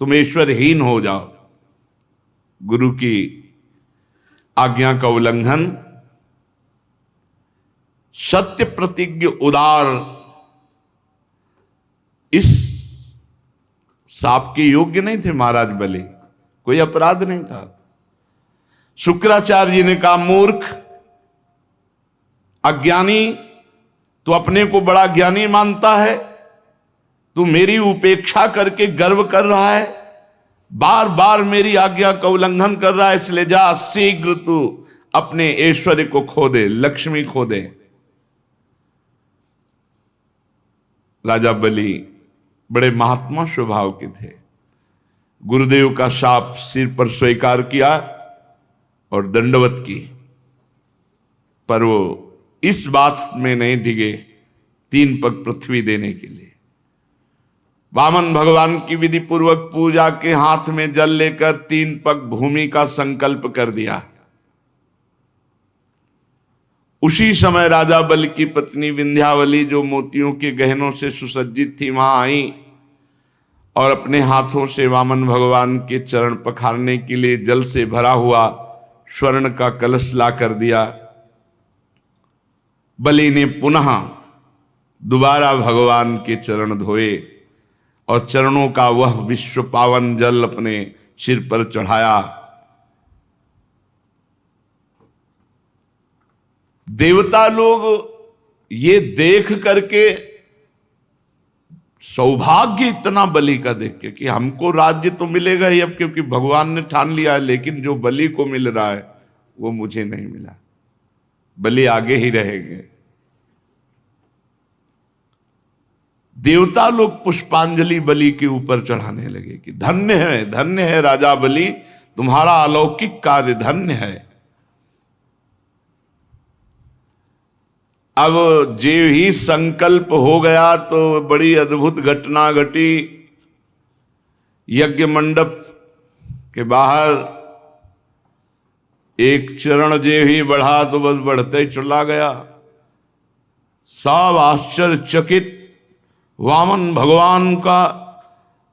तुम ऐश्वर्यहीन हो जाओ। गुरु की आज्ञा का उल्लंघन, सत्य प्रतिज्ञ उदार इस साप के योग्य नहीं थे महाराज बलि, कोई अपराध नहीं था। शुक्राचार्य जी ने कहा मूर्ख अज्ञानी, तू अपने को बड़ा ज्ञानी मानता है, तू मेरी उपेक्षा करके गर्व कर रहा है, बार बार मेरी आज्ञा का उल्लंघन कर रहा है, इसलिए जा शीघ्र तू अपने ऐश्वर्य को खो दे, लक्ष्मी खो दे। राजा बलि बड़े महात्मा स्वभाव के थे। गुरुदेव का शाप सिर पर स्वीकार किया और दंडवत की, पर वो इस बात में नहीं डिगे 3 पग पृथ्वी देने के लिए। वामन भगवान की विधि पूर्वक पूजा के हाथ में जल लेकर 3 पग भूमि का संकल्प कर दिया। उसी समय राजा बलि की पत्नी विंध्यावली, जो मोतियों के गहनों से सुसज्जित थी, वहां आई और अपने हाथों से वामन भगवान के चरण पखारने के लिए जल से भरा हुआ स्वर्ण का कलश ला कर दिया। बलि ने पुनः दोबारा भगवान के चरण धोए और चरणों का वह विश्व पावन जल अपने सिर पर चढ़ाया। देवता लोग ये देख करके, सौभाग्य इतना बलि का देख के कि हमको राज्य तो मिलेगा ही अब, क्योंकि भगवान ने ठान लिया है, लेकिन जो बलि को मिल रहा है वो मुझे नहीं मिला, बलि आगे ही रहेंगे। देवता लोग पुष्पांजलि बलि के ऊपर चढ़ाने लगे कि धन्य है राजा बलि, तुम्हारा अलौकिक कार्य धन्य है। अब जे ही संकल्प हो गया तो बड़ी अद्भुत घटना घटी। यज्ञ मंडप के बाहर एक चरण जे ही बढ़ा तो बस बढ़ते ही चला गया। सब आश्चर्यचकित, वामन भगवान का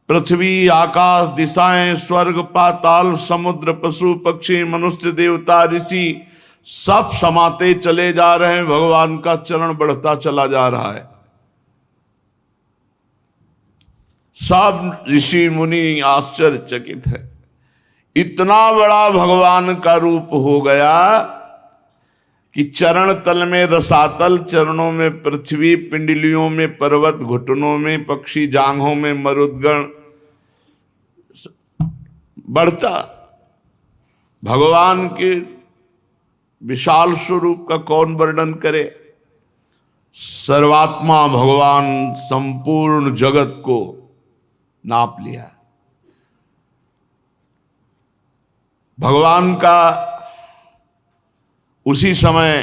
पृथ्वी आकाश दिशाएं स्वर्ग पाताल समुद्र पशु पक्षी मनुष्य देवता ऋषि सब समाते चले जा रहे हैं, भगवान का चरण बढ़ता चला जा रहा है। सब ऋषि मुनि आश्चर्यचकित है, इतना बड़ा भगवान का रूप हो गया कि चरण तल में रसातल, चरणों में पृथ्वी, पिंडलियों में पर्वत, घुटनों में पक्षी, जांघों में मरुदगण बढ़ता। भगवान के विशाल स्वरूप का कौन वर्णन करे। सर्वात्मा भगवान संपूर्ण जगत को नाप लिया। भगवान का उसी समय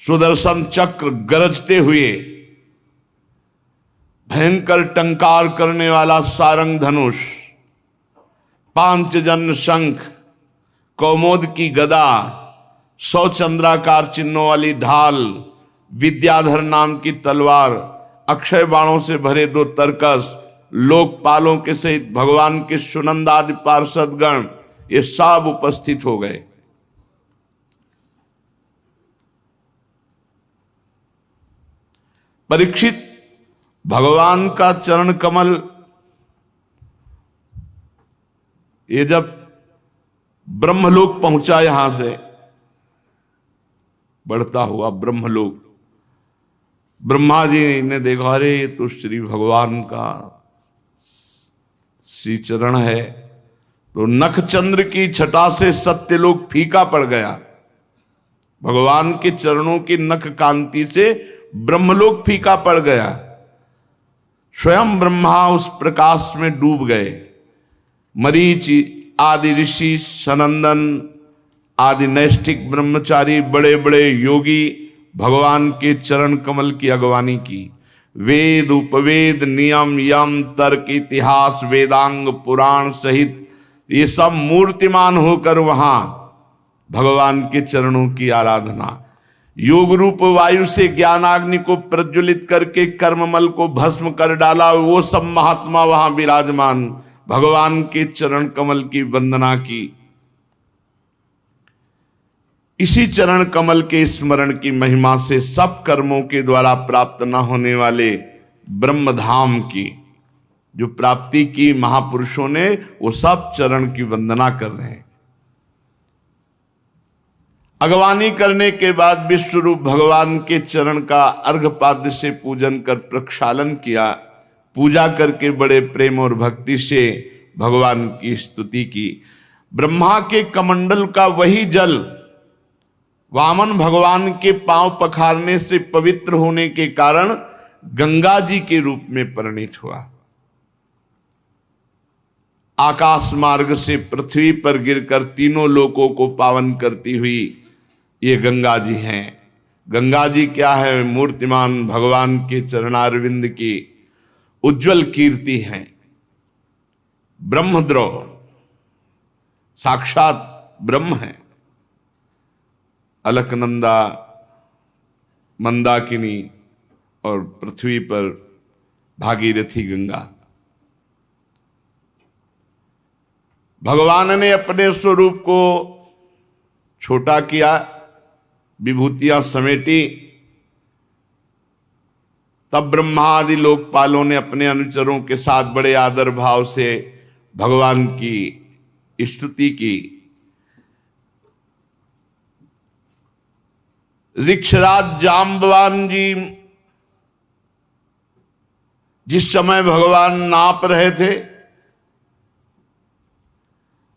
सुदर्शन चक्र गरजते हुए, भयंकर टंकार करने वाला सारंग धनुष, पांचजन्य शंख, कौमोद की गदा, 100 चंद्राकार चिन्हों वाली ढाल, विद्याधर नाम की तलवार, अक्षय बाणों से भरे 2 तरकस, लोकपालों के सहित भगवान के सुनंद आदि पार्षदगण ये सब उपस्थित हो गए। परीक्षित, भगवान का चरण कमल ये जब ब्रह्मलोक पहुंचा, यहां से बढ़ता हुआ ब्रह्मलोक, ब्रह्मा जी ने देखा, अरे ये तो श्री भगवान का श्री चरण है। तो नखचंद्र की छटा से सत्यलोक फीका पड़ गया। भगवान के चरणों की नख कांति से ब्रह्मलोक फीका पड़ गया। स्वयं ब्रह्मा उस प्रकाश में डूब गए। मरीचि आदि ऋषि, सनंदन आदि नैष्ठिक ब्रह्मचारी, बड़े बड़े योगी भगवान के चरण कमल की अगवानी की। वेद उपवेद नियम यम तर्क इतिहास वेदांग पुराण सहित ये सब मूर्तिमान होकर वहां भगवान के चरणों की आराधना। योग रूप वायु से ज्ञानाग्नि को प्रज्वलित करके कर्ममल को भस्म कर डाला, वो सब महात्मा वहां विराजमान भगवान के चरण कमल की वंदना की। इसी चरण कमल के स्मरण की महिमा से सब कर्मों के द्वारा प्राप्त न होने वाले ब्रह्मधाम की जो प्राप्ति की महापुरुषों ने, वो सब चरण की वंदना कर रहे हैं। अगवानी करने के बाद विश्वरूप भगवान के चरण का अर्घपाद्य से पूजन कर प्रक्षालन किया। पूजा करके बड़े प्रेम और भक्ति से भगवान की स्तुति की। ब्रह्मा के कमंडल का वही जल वामन भगवान के पांव पखारने से पवित्र होने के कारण गंगा जी के रूप में परिणित हुआ। आकाश मार्ग से पृथ्वी पर गिरकर तीनों लोकों को पावन करती हुई ये गंगा जी हैं। गंगा जी क्या है? मूर्तिमान भगवान के चरणारविंद की उज्जवल कीर्ति हैं। ब्रह्मद्रोह साक्षात ब्रह्म है। अलकनंदा, मंदाकिनी और पृथ्वी पर भागीरथी गंगा। भगवान ने अपने स्वरूप को छोटा किया, विभूतियां समेटी। तब ब्रह्मा आदि लोकपालों ने अपने अनुचरों के साथ बड़े आदर भाव से भगवान की स्तुति की। ऋक्षराज जाम्बवान जी जिस समय भगवान नाप रहे थे,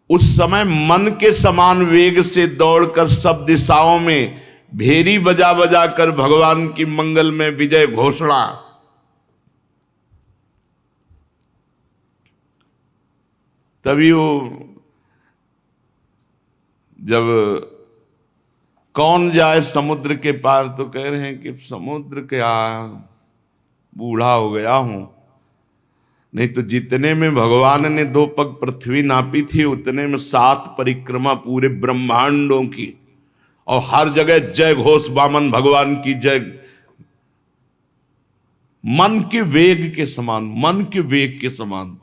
उस समय मन के समान वेग से दौड़कर सब दिशाओं में भेरी बजा बजा कर भगवान की मंगल में विजय घोषणा। तभी वो जब कौन जाए समुद्र के पार, तो कह रहे हैं कि समुद्र क्या, बूढ़ा हो गया हूं। नहीं तो जितने में भगवान ने 2 पग पृथ्वी नापी थी, उतने में 7 परिक्रमा पूरे ब्रह्मांडों की, और हर जगह जय घोष वामन भगवान की जय। मन के वेग के समान, मन के वेग के समान।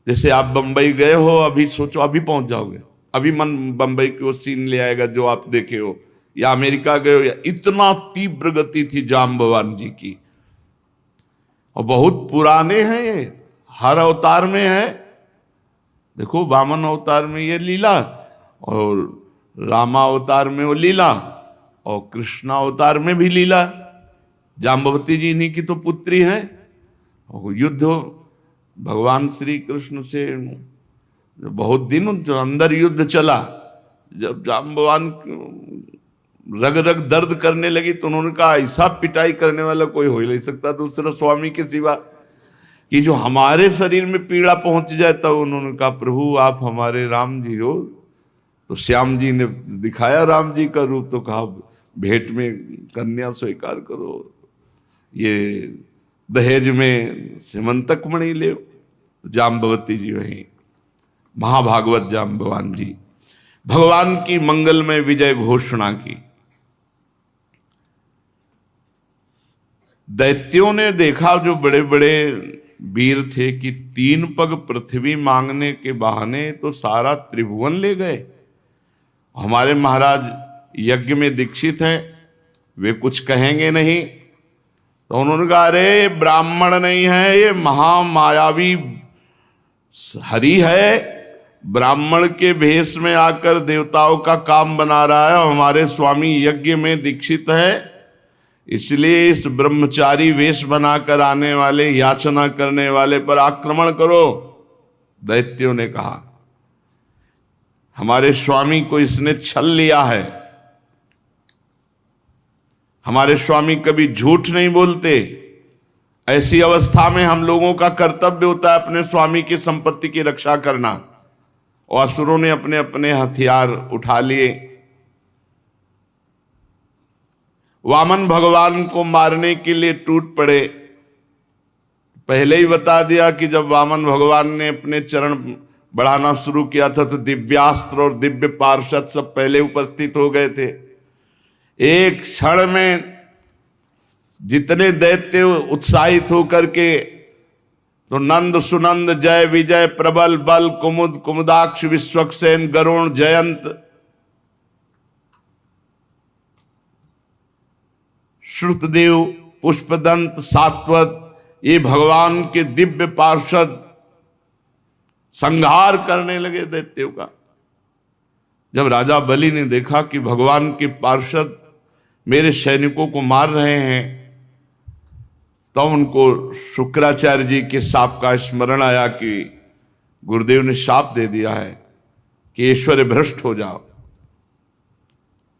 जैसे आप बंबई गए हो, अभी सोचो अभी पहुंच जाओगे, अभी मन बंबई की वो सीन ले आएगा जो आप देखे हो, या अमेरिका गए हो, या इतना तीव्र गति थी जाम्बवान जी की। और बहुत पुराने हैं ये, हर अवतार में है। देखो वामन अवतार में ये लीला, और रामा अवतार में वो लीला, और कृष्णा अवतार में भी लीला। जाम्बवती जी इन्हीं की तो पुत्री है। और युद्ध भगवान श्री कृष्ण से बहुत दिन जो अंदर युद्ध चला, जब जाम्बवान रग रग दर्द करने लगी तो उन्होंने कहा ऐसा पिटाई करने वाला कोई हो ही नहीं सकता दूसरा स्वामी के सिवा, कि जो हमारे शरीर में पीड़ा पहुंच जाए। तब उन्होंने कहा प्रभु आप हमारे राम जी हो। तो श्याम जी ने दिखाया राम जी का रूप, तो कहा भेंट में कन्या स्वीकार करो, ये दहेज में सिमंतक मणि ले। जाम्बवती जी वही महाभागवत जाम्बवान जी भगवान की मंगल में विजय घोषणा की। दैत्यों ने देखा, जो बड़े बड़े वीर थे कि 3 पग पृथ्वी मांगने के बहाने तो सारा त्रिभुवन ले गए। हमारे महाराज यज्ञ में दीक्षित हैं, वे कुछ कहेंगे नहीं। तो उन्होंने कहा, अरे ब्राह्मण नहीं है, ये महामायावी हरि है, ब्राह्मण के भेष में आकर देवताओं का काम बना रहा है। हमारे स्वामी यज्ञ में दीक्षित है, इसलिए इस ब्रह्मचारी वेश बनाकर आने वाले, याचना करने वाले पर आक्रमण करो। दैत्यों ने कहा, हमारे स्वामी को इसने छल लिया है। हमारे स्वामी कभी झूठ नहीं बोलते। ऐसी अवस्था में हम लोगों का कर्तव्य होता है अपने स्वामी की संपत्ति की रक्षा करना। और असुरों ने अपने अपने हथियार उठा लिए, वामन भगवान को मारने के लिए टूट पड़े। पहले ही बता दिया कि जब वामन भगवान ने अपने चरण बढ़ाना शुरू किया था तो दिव्यास्त्र और दिव्य पार्षद सब पहले उपस्थित हो गए थे। एक क्षण में जितने दैत्य उत्साहित होकर के, तो नंद सुनंद जय विजय प्रबल बल कुमुद कुमुदाक्ष विश्वक्सेन गरुण जयंत श्रुतदेव पुष्पदंत सात्वत, ये भगवान के दिव्य पार्षद संहार करने लगे दैत्यों का। जब राजा बलि ने देखा कि भगवान के पार्षद मेरे सैनिकों को मार रहे हैं, तो उनको शुक्राचार्य जी के शाप का स्मरण आया कि गुरुदेव ने शाप दे दिया है कि ऐश्वर्य भ्रष्ट हो जाओ।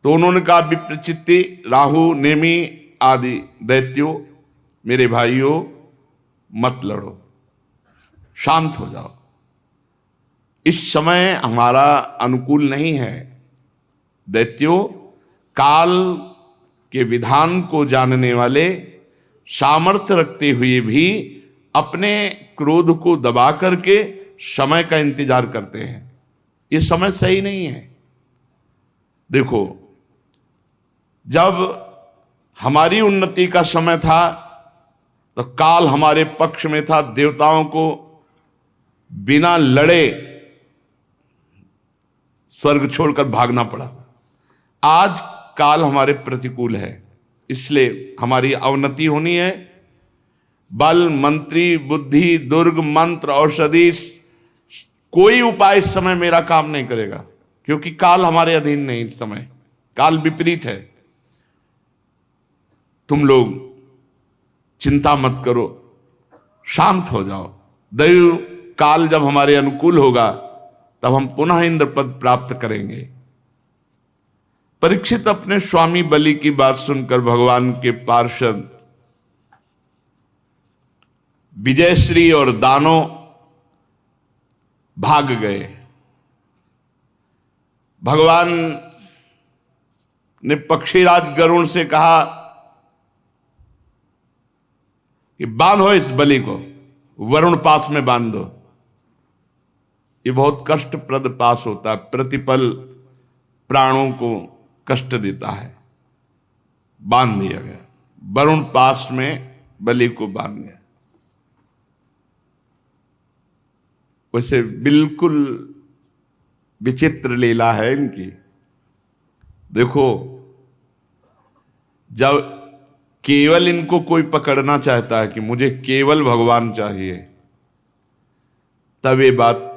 तो उन्होंने कहा, विप्रचित्ति राहु नेमी आदि दैत्यों, मेरे भाइयों मत लड़ो, शांत हो जाओ, इस समय हमारा अनुकूल नहीं है। दैत्यों, काल के विधान को जानने वाले, सामर्थ्य रखते हुए भी अपने क्रोध को दबा करके समय का इंतजार करते हैं। ये समय सही नहीं है। देखो, जब हमारी उन्नति का समय था तो काल हमारे पक्ष में था, देवताओं को बिना लड़े स्वर्ग छोड़कर भागना पड़ा था। आज काल हमारे प्रतिकूल है, इसलिए हमारी अवनति होनी है। बल, मंत्री, बुद्धि, दुर्ग, मंत्र, औषधि, कोई उपाय इस समय मेरा काम नहीं करेगा, क्योंकि काल हमारे अधीन नहीं। इस समय काल विपरीत है। तुम लोग चिंता मत करो, शांत हो जाओ। दैव काल जब हमारे अनुकूल होगा तब हम पुनः इंद्र पद प्राप्त करेंगे। परीक्षित अपने स्वामी बलि की बात सुनकर भगवान के पार्षद विजयश्री और दानव भाग गए। भगवान ने पक्षीराज गरुण से कहा कि बांधो इस बलि को, वरुण पास में बांध दो। ये बहुत कष्टप्रद पास होता है, प्रतिपल प्राणों को कष्ट देता है। बांध दिया गया, वरुण पास में बलि को बांध दिया। वैसे बिल्कुल विचित्र लीला है इनकी। देखो, जब केवल इनको कोई पकड़ना चाहता है कि मुझे केवल भगवान चाहिए, तब ये बात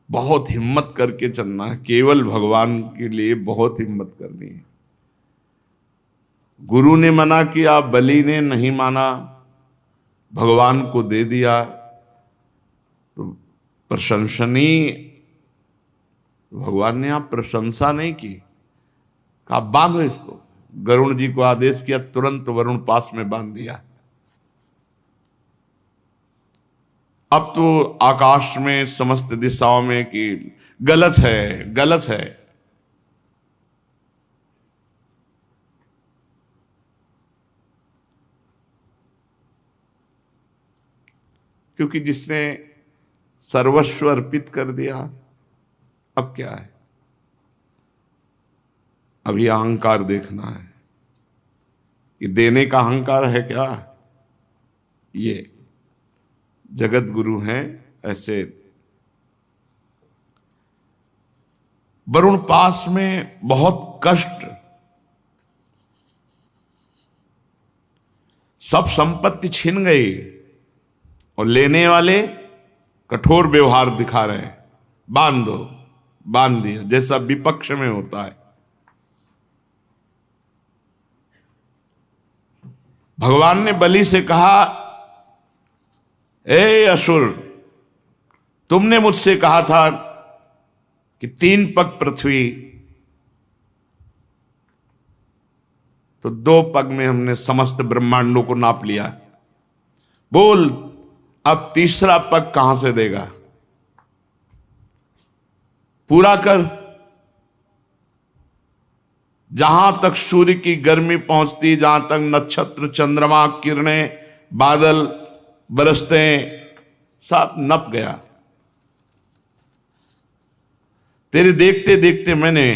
बहुत हिम्मत करके चलना है। केवल भगवान के लिए बहुत हिम्मत करनी है। गुरु ने मना किया, बलि ने नहीं माना, भगवान को दे दिया, तो प्रशंसनीय। भगवान ने आप प्रशंसा नहीं की, कहा बांधो इसको। गरुण जी को आदेश किया, तुरंत वरुण पास में बांध दिया। अब तो आकाश में समस्त दिशाओं में कि गलत है, गलत है। क्योंकि जिसने सर्वस्व अर्पित कर दिया, अब क्या है? अभी अहंकार देखना है कि देने का अहंकार है क्या? ये जगत गुरु हैं ऐसे। वरुण पास में बहुत कष्ट, सब संपत्ति छिन गई और लेने वाले कठोर व्यवहार दिखा रहे हैं, बांध दो, बांध दिया, जैसा विपक्ष में होता है। भगवान ने बलि से कहा, ए असुर, तुमने मुझसे कहा था कि 3 पग पृथ्वी, तो 2 पग में हमने समस्त ब्रह्मांडों को नाप लिया। बोल अब तीसरा पग कहां से देगा? पूरा कर। जहां तक सूर्य की गर्मी पहुंचती, जहां तक नक्षत्र, चंद्रमा, किरणें, बादल बरसते, सब नप गया। तेरे देखते देखते मैंने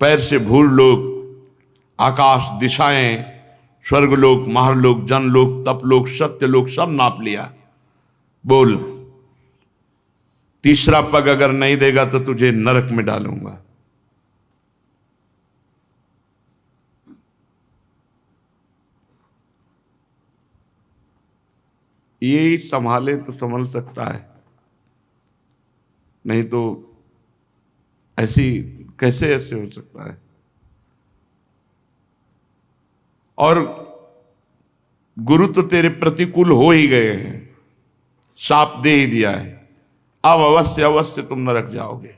पैर से भूलोक, आकाश, दिशाएं, स्वर्गलोक, महरलोक, जनलोक, तपलोक, सत्यलोक सब नाप लिया। बोल तीसरा पग अगर नहीं देगा तो तुझे नरक में डालूंगा। यही संभाले तो संभल सकता है, नहीं तो ऐसी कैसे ऐसे हो सकता है। और गुरु तो तेरे प्रतिकूल हो ही गए हैं, शाप दे ही दिया है, अब अवश्य अवश्य तुम नरक जाओगे।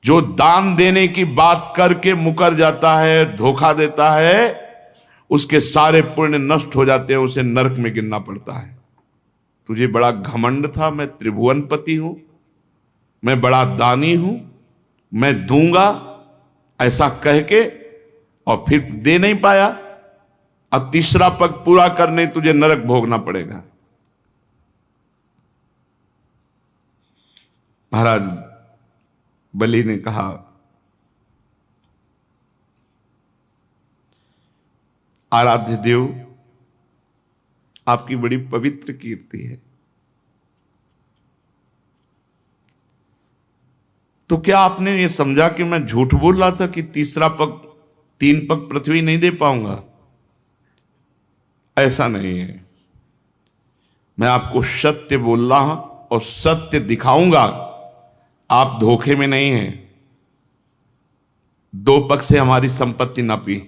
जो दान देने की बात करके मुकर जाता है, धोखा देता है, उसके सारे पुण्य नष्ट हो जाते हैं, उसे नरक में गिरना पड़ता है। तुझे बड़ा घमंड था, मैं त्रिभुवनपति हूं, मैं बड़ा दानी हूं, मैं दूंगा, ऐसा कह के, और फिर दे नहीं पाया। अब तीसरा पग पूरा करने तुझे नरक भोगना पड़ेगा। महाराज बलि ने कहा, आराध्य देव, आपकी बड़ी पवित्र कीर्ति है, तो क्या आपने ये समझा कि मैं झूठ बोल रहा था कि तीसरा पग, 3 पग पृथ्वी नहीं दे पाऊंगा? ऐसा नहीं है, मैं आपको सत्य बोल रहा हूं और सत्य दिखाऊंगा। आप धोखे में नहीं हैं। 2 पग से हमारी संपत्ति नापी,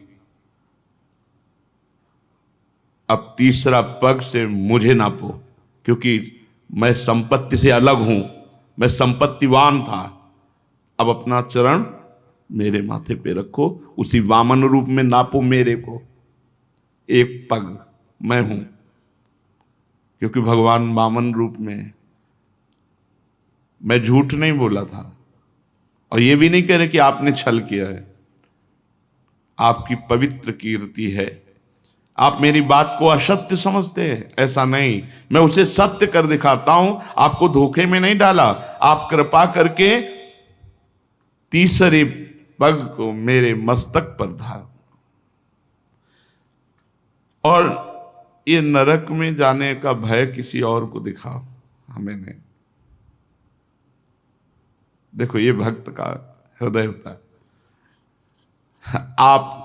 अब तीसरा पग से मुझे नापो, क्योंकि मैं संपत्ति से अलग हूं, मैं संपत्तिवान था। अब अपना चरण मेरे माथे पे रखो, उसी वामन रूप में नापो मेरे को। 1 पग मैं हूं, क्योंकि भगवान वामन रूप में। मैं झूठ नहीं बोला था, और ये भी नहीं कह रहे कि आपने छल किया है। आपकी पवित्र कीर्ति है। आप मेरी बात को असत्य समझते हैं, ऐसा नहीं, मैं उसे सत्य कर दिखाता हूं। आपको धोखे में नहीं डाला। आप कृपा करके तीसरे पग को मेरे मस्तक पर धार, और ये नरक में जाने का भय किसी और को दिखाओ, हमें नहीं। देखो, ये भक्त का हृदय होता है। आप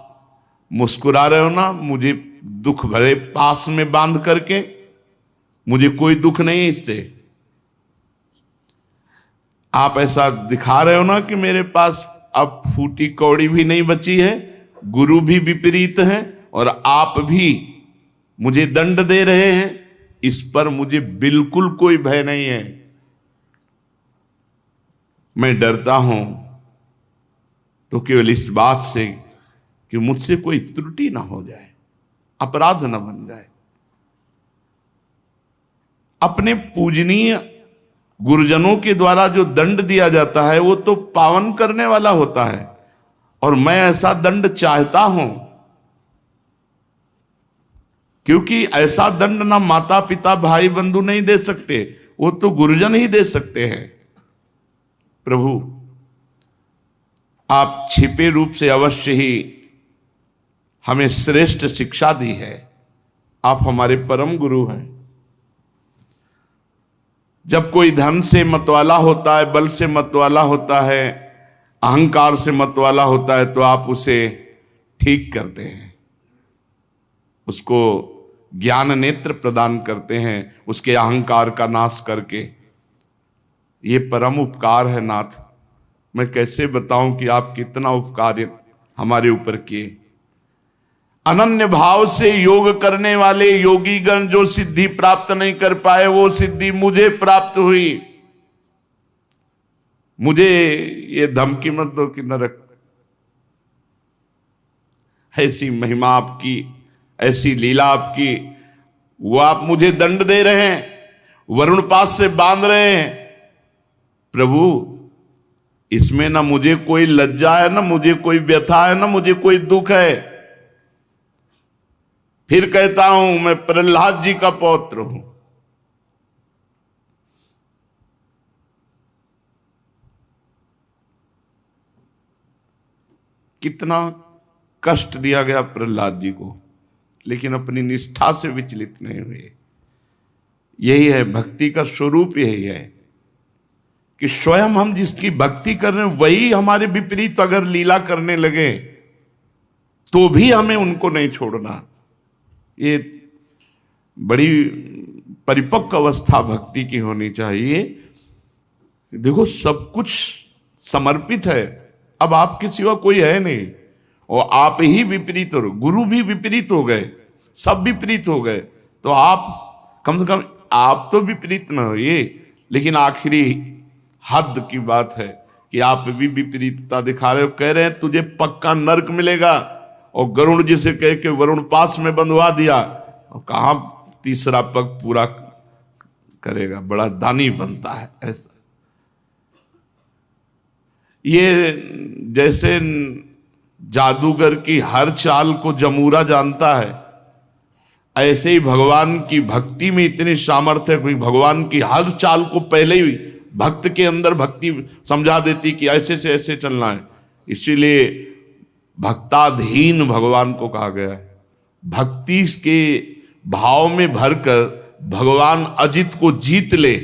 मुस्कुरा रहे हो ना, मुझे दुख भरे पास में बांध करके, मुझे कोई दुख नहीं है इससे। आप ऐसा दिखा रहे हो ना कि मेरे पास अब फूटी कौड़ी भी नहीं बची है, गुरु भी विपरीत हैं, और आप भी मुझे दंड दे रहे हैं। इस पर मुझे बिल्कुल कोई भय नहीं है। मैं डरता हूं तो केवल इस बात से कि मुझसे कोई त्रुटि ना हो जाए, अपराध ना बन जाए। अपने पूजनीय गुरुजनों के द्वारा जो दंड दिया जाता है वो तो पावन करने वाला होता है, और मैं ऐसा दंड चाहता हूं, क्योंकि ऐसा दंड ना माता पिता भाई बंधु नहीं दे सकते, वो तो गुरुजन ही दे सकते हैं। प्रभु, आप छिपे रूप से अवश्य ही हमें श्रेष्ठ शिक्षा दी है। आप हमारे परम गुरु हैं। जब कोई धन से मतवाला होता है, बल से मतवाला होता है, अहंकार से मतवाला होता है, तो आप उसे ठीक करते हैं, उसको ज्ञान नेत्र प्रदान करते हैं, उसके अहंकार का नाश करके। ये परम उपकार है नाथ। मैं कैसे बताऊं कि आप कितना उपकार हमारे ऊपर किए। अनन्य भाव से योग करने वाले योगी गण जो सिद्धि प्राप्त नहीं कर पाए, वो सिद्धि मुझे प्राप्त हुई। मुझे ये धमकी मत दो कि नरक, ऐसी महिमा आपकी, ऐसी लीला आपकी, वो आप मुझे दंड दे रहे हैं, वरुण पास से बांध रहे हैं। प्रभु, इसमें ना मुझे कोई लज्जा है, ना मुझे कोई व्यथा है, ना मुझे कोई दुख है। फिर कहता हूं, मैं प्रहलाद जी का पौत्र हूं। कितना कष्ट दिया गया प्रहलाद जी को, लेकिन अपनी निष्ठा से विचलित नहीं हुए। यही है भक्ति का स्वरूप, यही है कि स्वयं हम जिसकी भक्ति कर रहे हैं वही हमारे विपरीत अगर लीला करने लगे तो भी हमें उनको नहीं छोड़ना। ये बड़ी परिपक्व अवस्था भक्ति की होनी चाहिए। देखो, सब कुछ समर्पित है, अब आपके सिवा कोई है नहीं, और आप ही विपरीत हो, गुरु भी विपरीत हो गए, सब विपरीत हो गए, तो आप कम से कम आप तो विपरीत ना होइए। लेकिन आखिरी हद की बात है कि आप भी विपरीतता दिखा रहे हो। कह रहे हैं तुझे पक्का नरक मिलेगा, और गरुण जी से कह के वरुण पास में बंधवा दिया, और कहां तीसरा पग पूरा करेगा, बड़ा दानी बनता है। ऐसा ये जैसे जादूगर की हर चाल को जमूरा जानता है, ऐसे ही भगवान की भक्ति में इतनी सामर्थ्य है कि भगवान की हर चाल को पहले ही भक्त के अंदर भक्ति समझा देती कि ऐसे से ऐसे चलना है। इसीलिए भक्ताधीन भगवान को कहा गया है। भक्ति के भाव में भरकर भगवान अजित को जीत ले,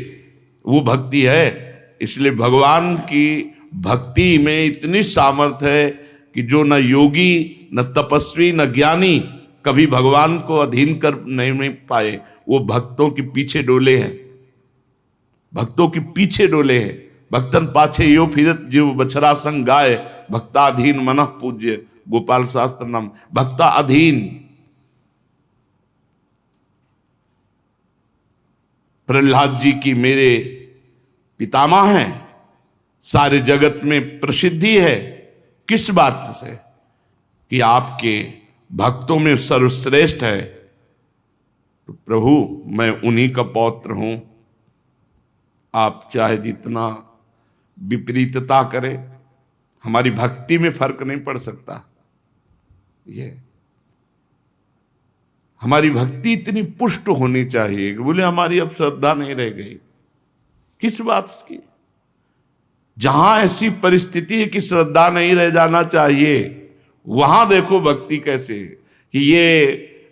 वो भक्ति है। इसलिए भगवान की भक्ति में इतनी सामर्थ्य है कि जो न योगी, न तपस्वी, न ज्ञानी कभी भगवान को अधीन कर नहीं पाए, वो भक्तों के पीछे डोले हैं, भक्तों के पीछे डोले हैं। भक्तन पाछे यो फिरत जीव बछरा संग गाय, भक्ताधीन मनः पूज्य गोपाल शास्त्र नाम। भक्ता अधीन प्रहलाद जी की मेरे पितामह हैं, सारे जगत में प्रसिद्धि है। किस बात से? कि आपके भक्तों में सर्वश्रेष्ठ है। तो प्रभु, मैं उन्हीं का पौत्र हूं। आप चाहे जितना विपरीतता करें, हमारी भक्ति में फर्क नहीं पड़ सकता। ये हमारी भक्ति इतनी पुष्ट होनी चाहिए कि बोले हमारी अब श्रद्धा नहीं रह गई। किस बात की? जहां ऐसी परिस्थिति है कि श्रद्धा नहीं रह जाना चाहिए, वहां देखो भक्ति कैसे। कि ये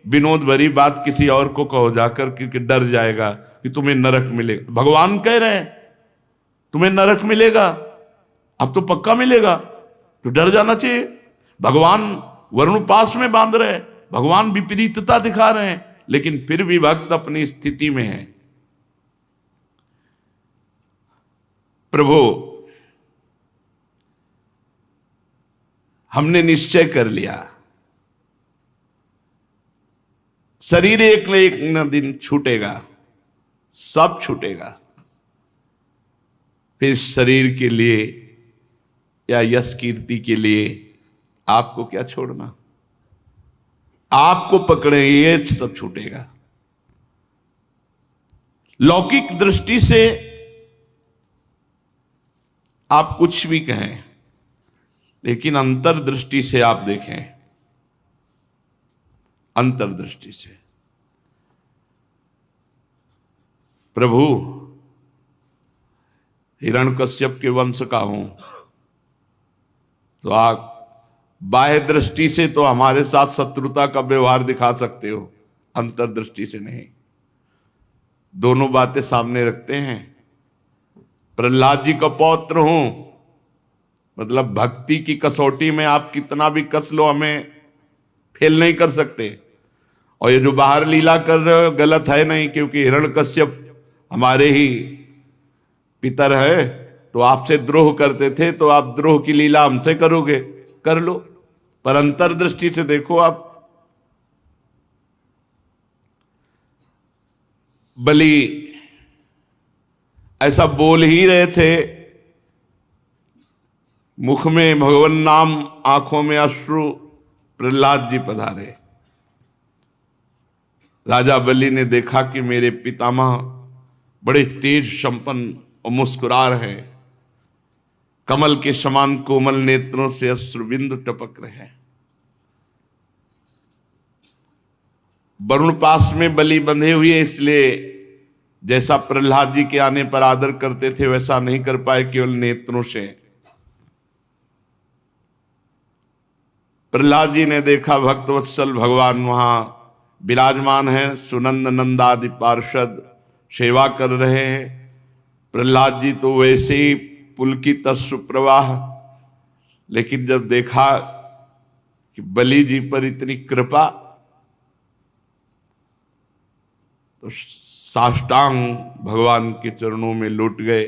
विनोद भरी बात किसी और को कहो जाकर, क्योंकि डर जाएगा कि तुम्हें नरक मिलेगा। भगवान कह रहे हैं तुम्हें नरक मिलेगा, अब तो पक्का मिलेगा, तो डर जाना चाहिए। भगवान वरुण पास में बांध रहे हैं, भगवान विपरीतता दिखा रहे हैं, लेकिन फिर भी भक्त अपनी स्थिति में है। प्रभु, हमने निश्चय कर लिया, शरीर एक न एक न दिन छूटेगा, सब छूटेगा। फिर शरीर के लिए या यश कीर्ति के लिए आपको क्या छोड़ना? आपको पकड़े ये सब छूटेगा। लौकिक दृष्टि से आप कुछ भी कहें, लेकिन अंतर्दृष्टि से आप देखें, अंतर्दृष्टि से। प्रभु, हिरण्यकश्यप के वंश का हूं, तो आप बाह्य दृष्टि से तो हमारे साथ शत्रुता का व्यवहार दिखा सकते हो, अंतर्दृष्टि से नहीं। दोनों बातें सामने रखते हैं। प्रहलाद जी का पौत्र हूं, मतलब भक्ति की कसौटी में आप कितना भी कस लो, हमें फेल नहीं कर सकते। और ये जो बाहर लीला कर रहे हो गलत है नहीं, क्योंकि हिरण्यकश्यप हमारे ही पितर है, तो आपसे द्रोह करते थे, तो आप द्रोह की लीला हमसे करोगे, कर लो, पर अंतर्दृष्टि से देखो आप। बलि ऐसा बोल ही रहे थे, मुख में भगवान नाम, आंखों में अश्रु, प्रहलाद जी पधारे। राजा बलि ने देखा कि मेरे पितामह बड़े तेज संपन्न और मुस्कुरा रहे हैं, कमल के समान कोमल नेत्रों से अश्रुबिंदु टपक रहे हैं। वरुण पास में बलि बंधे हुए, इसलिए जैसा प्रहलाद जी के आने पर आदर करते थे वैसा नहीं कर पाए, केवल नेत्रों से। प्रहलाद जी ने देखा भक्तवत्सल भगवान वहां विराजमान है, सुनंद नंदादि पार्षद सेवा कर रहे हैं। प्रहलाद जी तो वैसे ही पुलकित अश्रु प्रवाह, लेकिन जब देखा कि बलि जी पर इतनी कृपा, तो साष्टांग भगवान के चरणों में लौट गए।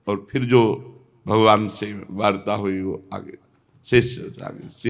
और फिर जो भगवान से वार्ता हुई वो आगे शिष्य आगे